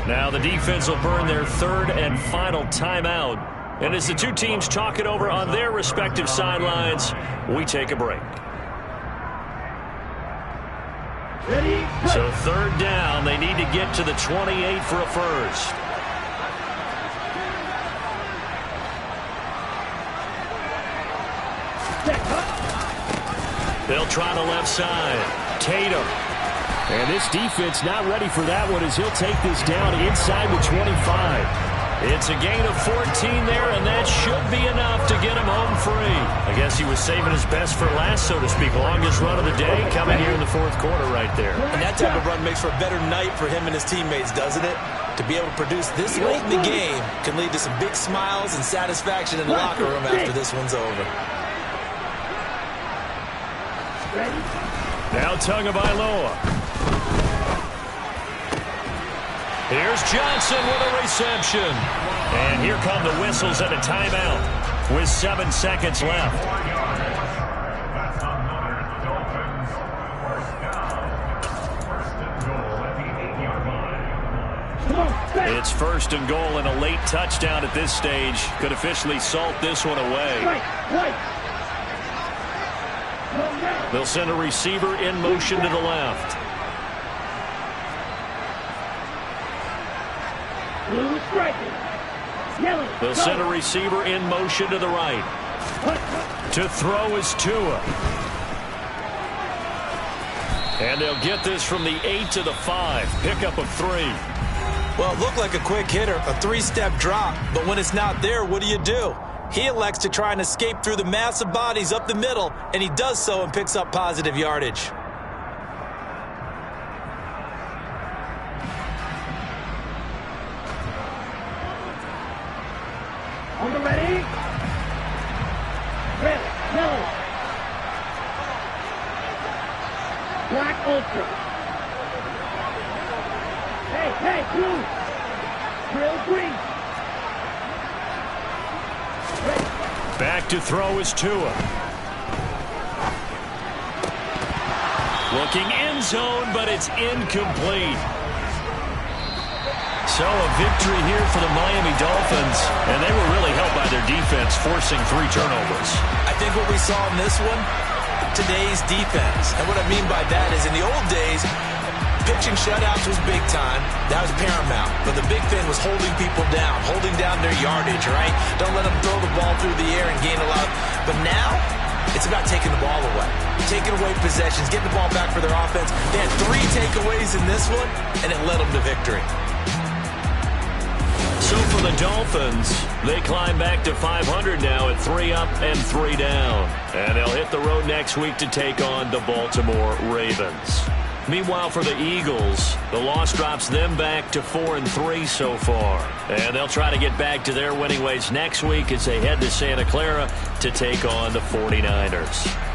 Now the defense will burn their 3rd and final timeout. And as the two teams talk it over on their respective sidelines, we take a break. So 3rd down. They need to get to the 28 for a first. They'll try the left side. Tatum. And this defense not ready for that one as he'll take this down inside the 25. It's a gain of 14 there, and that should be enough to get him home free. I guess he was saving his best for last, so to speak. Longest run of the day coming here in the fourth quarter right there. And that type of run makes for a better night for him and his teammates, doesn't it? To be able to produce this late in the game can lead to some big smiles and satisfaction in the locker room after this one's over. Now Tagovailoa. Here's Johnson with a reception. And here come the whistles and a timeout with 7 seconds left. That's another Dolphins first down. First and goal at the 8-yard line. It's 1st and goal and a late touchdown at this stage. Could officially salt this one away. They'll send a receiver in motion to the left. They'll send a receiver in motion to the right. To throw is Tua. And they'll get this from the 8 to the 5. Pickup of 3. Well, it looked like a quick hitter, a 3-step drop. But when it's not there, what do? He elects to try and escape through the massive bodies up the middle, and he does so and picks up positive yardage. On the ready? Red, yellow. Black ultra. Hey, blue. Grill green. Back to throw is Tua. Looking end zone, but it's incomplete. So a victory here for the Miami Dolphins, and they were really helped by their defense, forcing 3 turnovers. I think what we saw in this one, today's defense. And what I mean by that is in the old days, pitching shutouts was big time. That was paramount. But the big thing was holding people down, holding down their yardage, right? Don't let them throw the ball through the air and gain a lot. But now, it's about taking the ball away. Taking away possessions, getting the ball back for their offense. They had 3 takeaways in this one, and it led them to victory. So for the Dolphins, they climb back to 500 now at 3 up and 3 down. And they'll hit the road next week to take on the Baltimore Ravens. Meanwhile, for the Eagles, the loss drops them back to 4-3 so far. And they'll try to get back to their winning ways next week as they head to Santa Clara to take on the 49ers.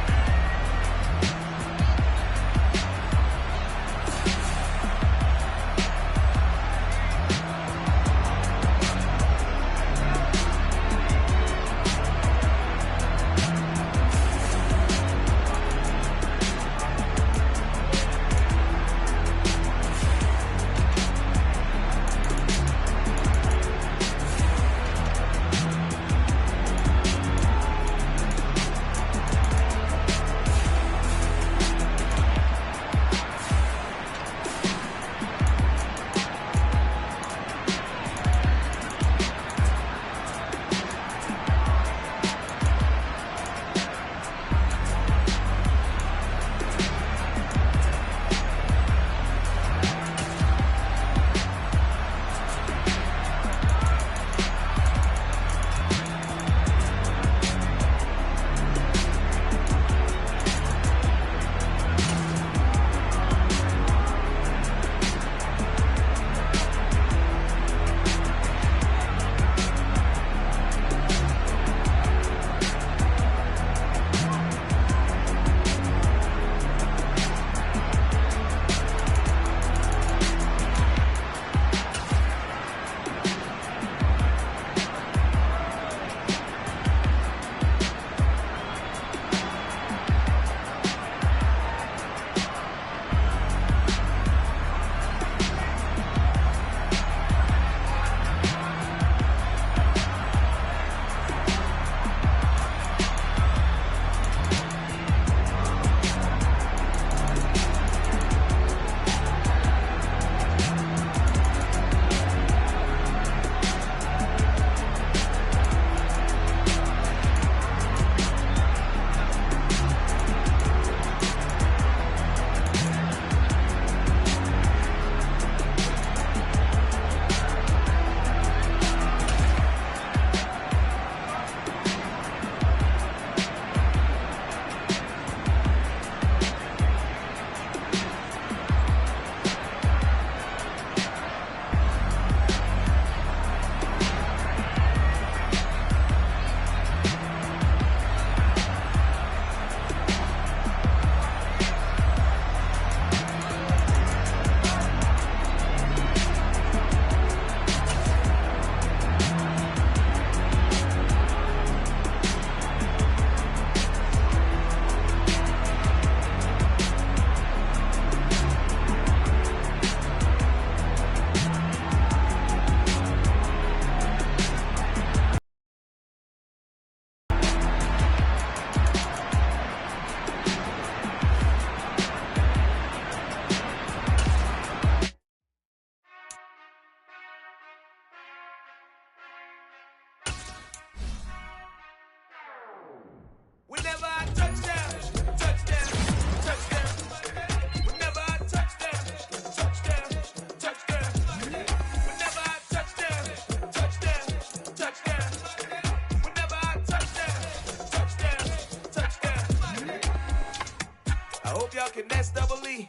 Y'all can nest double E,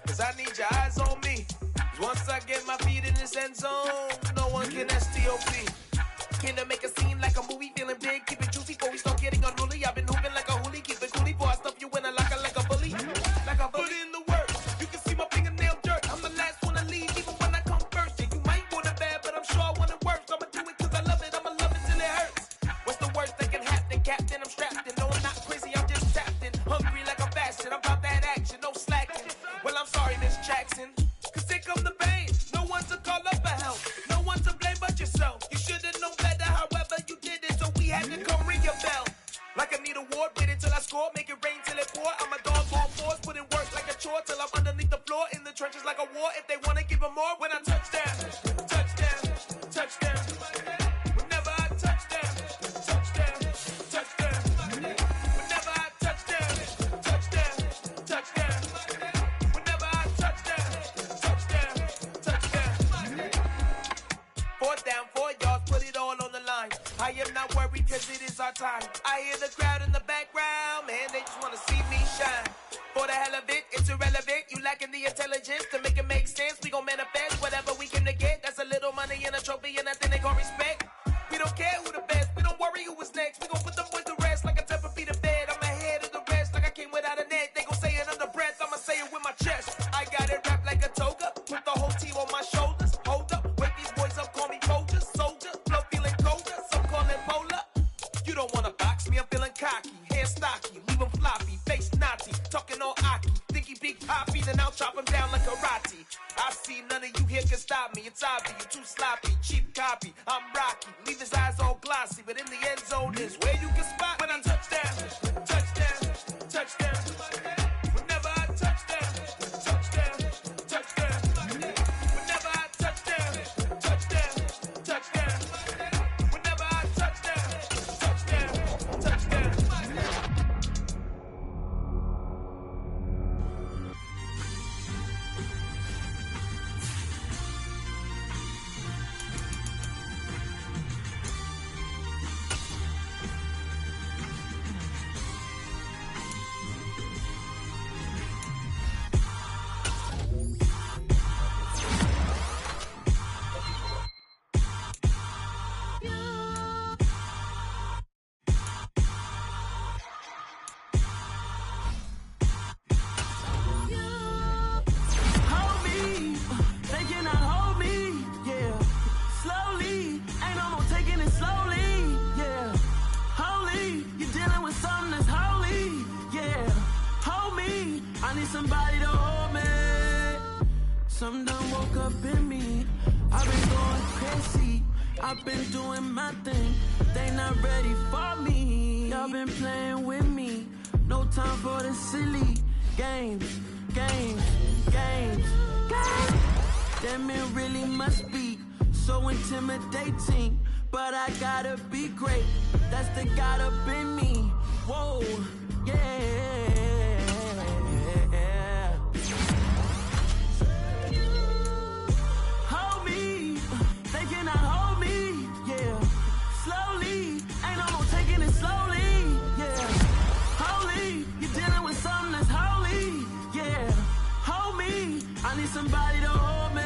cause I need your eyes on me. Once I get my feet in this end zone, no one can STOP. Can to make a scene like a movie, feeling big, keep it juicy before we start getting unruly. I've been hooping like a hoolie, keep it coolie before I stuff you in a locker like a bully. Like a bully in the work, you can see my fingernail dirt. I'm the last one to leave, even when I come first. Yeah, you might want it bad, but I'm sure I want it worse. I'ma do it cause I love it, I'ma love it till it hurts. What's the worst that can happen, Captain? I'm strapped in, no I'm not crazy, I'm just tapped in. Hungry like I'm fasting, I'm about that action, no slacking. Well, I'm sorry, Miss Jackson, cause here come the pain. No one to call up for help, no one to blame but yourself. You should've known better, however you did it, so we had to come ring your bell. Like I need a ward, wait until I score, make it rain till it pour. I'm a dog on force, put in work like a chore till I'm underneath the floor, in the trenches like a war. If they wanna give them more, when I touch down, touchdown, touchdown. Whenever I touch down, touchdown, touchdown. Whenever I touch down, touchdown, touchdown. Whenever I touch down, touchdown, touchdown. 4th down, 4 yards, put it all on the line. I am not worried cause it is our time. I hear the crowd in the background, man, they just wanna see me shine. For the hell of it, it's irrelevant. You lacking the chest. I got it wrapped like a toga. Put the whole team on my shoulders. Hold up, wake these boys up, call me Folger. Soldier, flow feeling colder, some call it polar. You don't wanna box me, I'm feeling cocky. Hair stocky, leave him floppy, face naughty. Talking all aki, think he big poppy, then I'll chop him down like karate. I see none of you here can stop me. It's obvious, you too sloppy, cheap copy. I'm Rocky, leave his eyes all glossy, but in the end zone is where you can spot when I touchdown, touchdown, touchdown. Whenever I touchdown, touchdown, touchdown. Whenever I touchdown, touchdown, touchdown. Whenever I touchdown, touchdown, touchdown. Hold me, they cannot hold me, yeah. Slowly, ain't no more taking it slowly, yeah. Holy, you're dealing with something that's holy, yeah. Hold me, I need somebody to hold me. Something done woke up in me. I've been going crazy, I've been doing my thing. They not ready for me. Y'all been playing with me. No time for the silly games, games, games, games. Them it really must be so intimidating. But I gotta be great. That's the God up in me. Whoa, yeah. Hold me, they cannot hold me, yeah. Slowly, ain't no more taking it slowly, yeah. Holy, you're dealing with something that's holy, yeah. Hold me, I need somebody to hold me.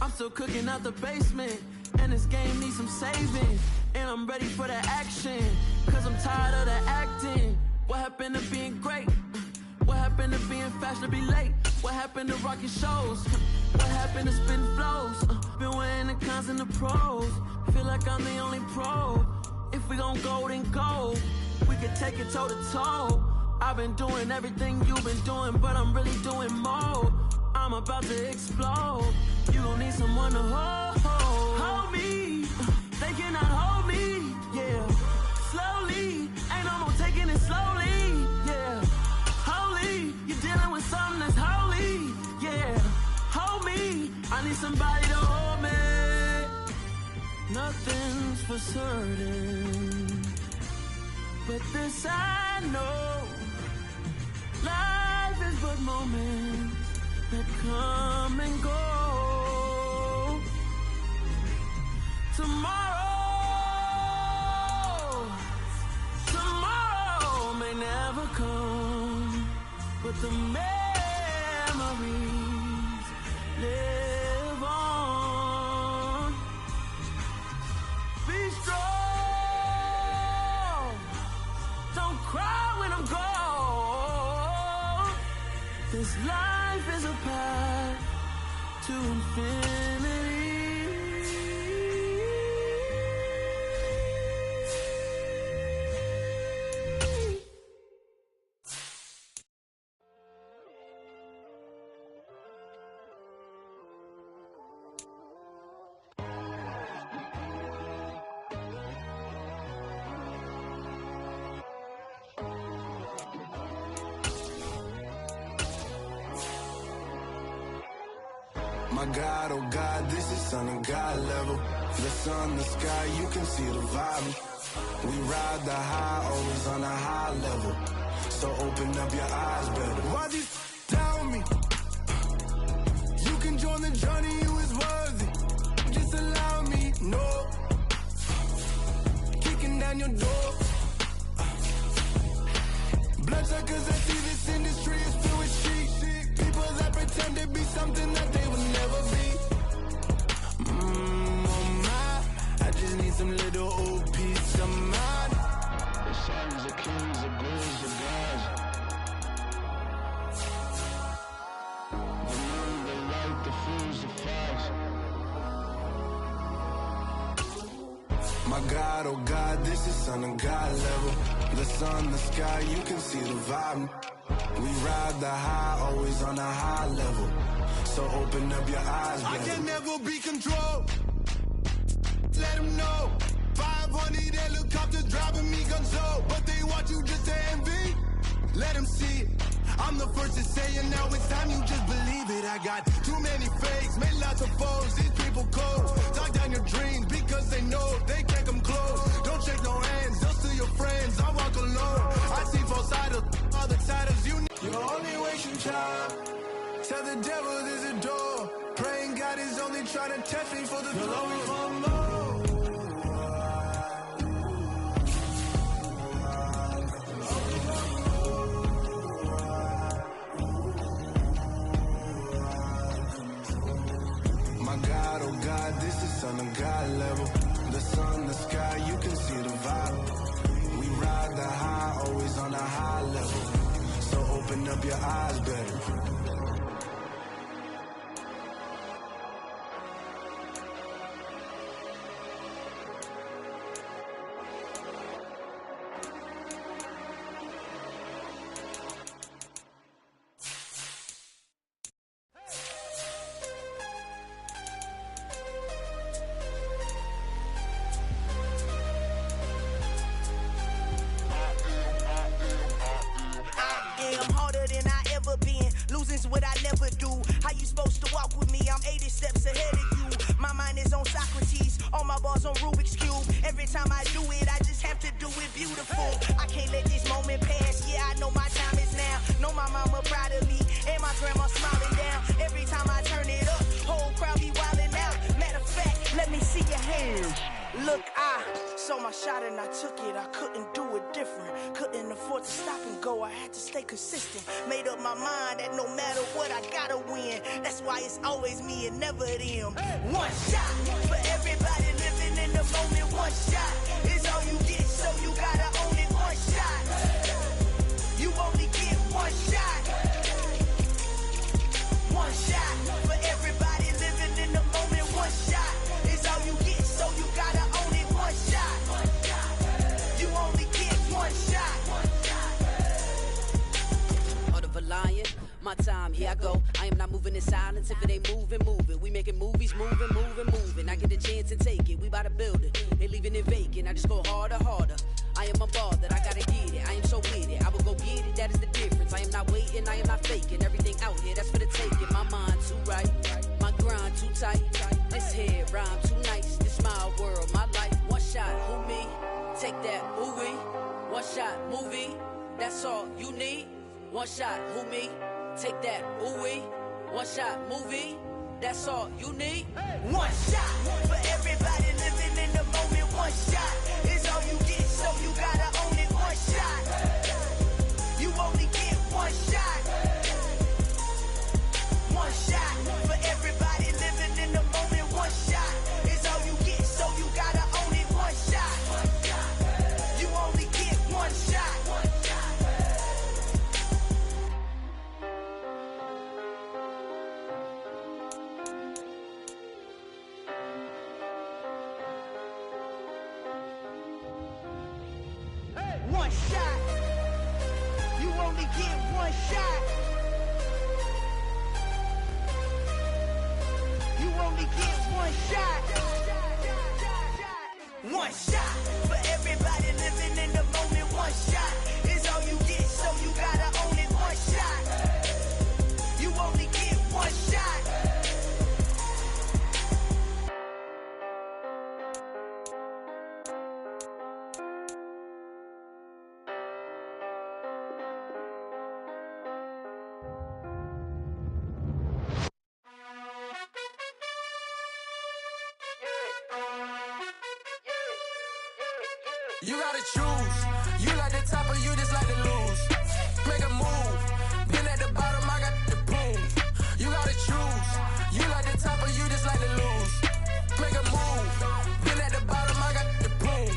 I'm still cooking out the basement, and this game needs some saving. And I'm ready for the action, cause I'm tired of the acting. What happened to being great? What happened to being fashionably late? What happened to rocking shows? What happened to spitting flows? Been weighing the cons and the pros. Feel like I'm the only pro. If we gon' go, then go. We could take it toe to toe. I've been doing everything you've been doing, but I'm really doing more. I'm about to explode. You gon' need someone to hold. Hold me, they cannot hold me, yeah. Slowly, ain't no more taking it slowly, yeah. Holy, you're dealing with something that's holy, yeah. Hold me, I need somebody to hold me. Nothing's for certain, but this I know. Life is but moments that come and go. Tomorrow may never come, but the memories live on. Be strong, don't cry when I'm gone. This life is a path to infinity. My God, oh God, this is Son of God level. The sun, the sky, you can see the vibe. We ride the high, always on a high level. So open up your eyes better. Why these tell me? You can join the journey, you is worthy. Just allow me, no. Kicking down your door. Bloodsuckers, I see this industry is filled with sheep. People that pretend to be something that they will never be. Oh my, I just need some little old peace of mind. The sons, the kings, the ghouls, the gods. My God, oh God, this is son of God level. The sun, the sky, you can see the vibe. We ride the high, always on a high level. So open up your eyes, baby. I can never be controlled. Let them know. 500 helicopters driving me gonzo. But they want you just to envy. Let them see it. I'm the first to say it, now it's time you just believe it. I got too many fakes, made lots of foes. These people cold. Talk down your dreams because they know they can't come close. Don't shake no hands, just to your friends. I walk alone. I see both sides of all the titles you need. You're only wasting time. Tell the devil there's a door. Praying God is only trying to test me for the glory for more. My God, oh God, this is son of God level. The sun, the sky, you can see the vibe. We ride the high, always on a high level. So open up your eyes, baby. Losing's what I never do. How you supposed to walk with me? I'm 80 steps ahead of you. My mind is on Socrates, all my bars on Rubik's Cube. Every time I do it, I just have to do it beautiful. I can't let this moment pass. Yeah, I know my time is now. Know my mama proud of me, and my grandma smiling down. Every time I turn it up, whole crowd be wildin' out. Matter of fact, let me see your hands. Look, I saw my shot and I took it. I couldn't do it different. Couldn't afford to stop and go. I had to stay consistent. Made up my mind that no matter what, I gotta win. That's why it's always me and never them. One shot for everybody living in the moment. One shot is all you get, so you gotta own it. One shot. You only get one shot. One shot for everybody living in the moment. One shot is all you get, so you gotta own it. One shot. You only get one shot. Heart of a lion, my time, here I go. I am not moving in silence. If it ain't moving, moving. We making movies, moving, moving, moving. I get a chance and take it. We bout to build it. They leaving it vacant. I just go harder, harder. I am unbothered, I gotta get it. I am so with it. I will go get it, that is the difference. I am not waiting, I am not faking. Everything out here, that's for the taking. My mind too right, my grind too tight. This head rhyme too nice. This my world, my life. One shot, who me? Take that, ooh-wee. One shot, movie. That's all you need. One shot, who me? Take that, ooh-wee. One shot, movie. That's all you need. One shot for everybody living in the moment. One shot is all you get, so you gotta own it. One shot. You only get one shot. One shot for everybody living in the moment. One shot is all you get, so you gotta own it. One shot. You only get one shot. One shot. You only get one shot. You only get one shot. One shot for everybody living in the moment. One shot is all you get, so you gotta own it. One shot. You only get one shot. You gotta choose. You like the top or you just like to lose. Make a move. Been at the bottom, I got the prove. You gotta choose. You like the top or you just like to lose. Make a move. Been at the bottom, I got the prove.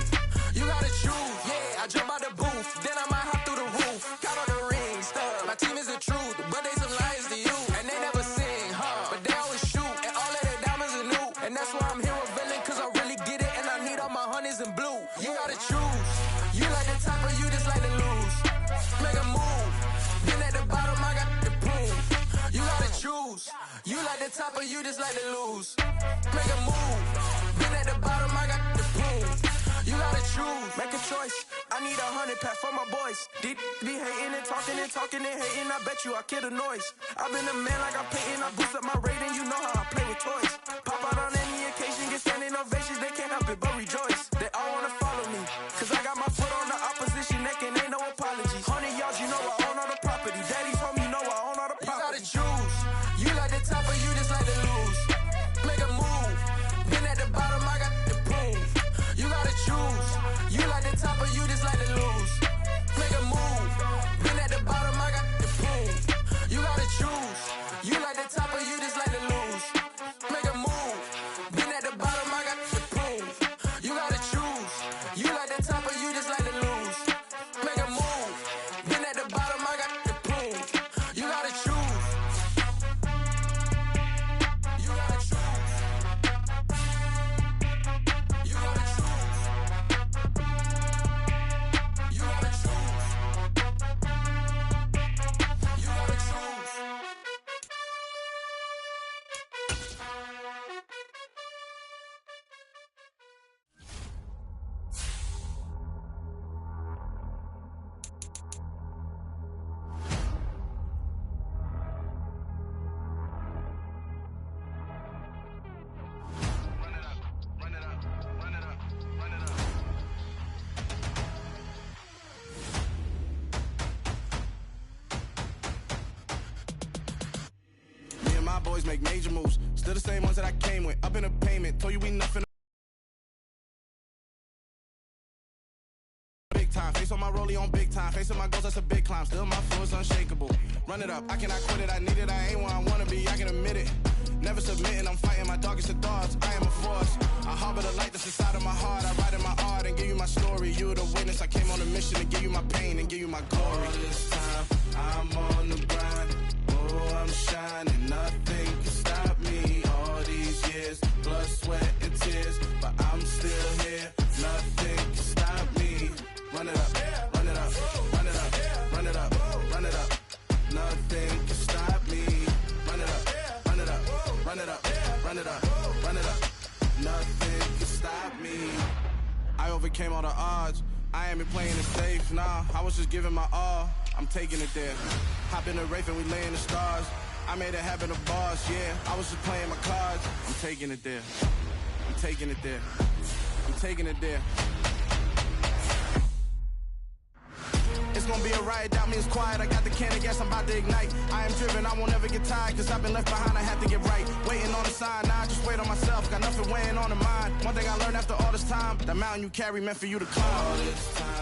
You gotta choose. Yeah, I jump out the booth. Then I might hop through the roof. Count on the rings. My team is the truth, but they some liars to you. And they never sing, but they always shoot. And all of their diamonds are new. And that's why I'm here with villain, cause I really get it. And I need all my honeys and choose. You like the top or you just like to lose. Make a move. Been at the bottom, I got the prove. You gotta choose. Make a choice. I need 100 pack for my boys. Be hating and talking and hating. I bet you I kill the noise. I've been a man like I'm Peyton. I boost up my rating. You know how I play with toys. Pop out on any occasion, get standing ovations. They can't help it but rejoice. They all wanna follow me. Cause I got my foot on the opposition neck and ain't no apologies. 100 yards, you know I own all the property. Daddy's home, you know I own all the property. You gotta choose. You like the top or you just like to lose. Make a move. Been at the bottom, I got the prove. You gotta choose. You like the top or you just like to lose. Make a move. Been at the bottom, I got the prove. You gotta choose. You like the top or you just like to lose. Make a move. Been at the bottom, I got the prove. You gotta choose. You like the top or you just like to lose. Make a move. Been at the bottom, I got the prove. You gotta choose. You gotta choose. You gotta choose. You gotta choose. You gotta choose. Run it up, run it up, run it up, run it up. Me and my boys make major moves. Still the same ones that I came with. Up in a payment, told you we nothing. Big time, face on my rollie on big time. Face on my goals, that's a big climb. Still my flow is unshakable. Run it up, I cannot quit it. I need it, I ain't where I wanna be, I can admit it. Never submitting, I'm fighting my darkest of thoughts. I am a force. I harbor the light that's inside of my heart. I write in my art and give you my story. You the witness, I came on a mission to give you my pain and give you my glory. All this time, I'm on the grind. Oh, I'm shining, nothing can stop me. All these years, blood, sweat, and tears, but I'm still here. Nothing can stop me. Run it up, run it up, run it up, run it up, run it up. Nothing can stop me. Run it up, run it up, run it up, run it up, run it up. Nothing can stop me. I overcame all the odds. I ain't been playing it safe, nah. I was just giving my all. I'm taking it there. Hop in the Wraith and we lay in the stars. I made it happen, the bars, yeah. I was just playing my cards. I'm taking it there. I'm taking it there. I'm taking it there. It's gonna be a riot, doubt me it's quiet. I got the can of gas, I'm about to ignite. I am driven, I won't ever get tired, cause I've been left behind, I have to get right. Waiting on the sign, now I just wait on myself. Got nothing weighing on the mind. One thing I learned after all this time, the mountain you carry meant for you to climb. All this time.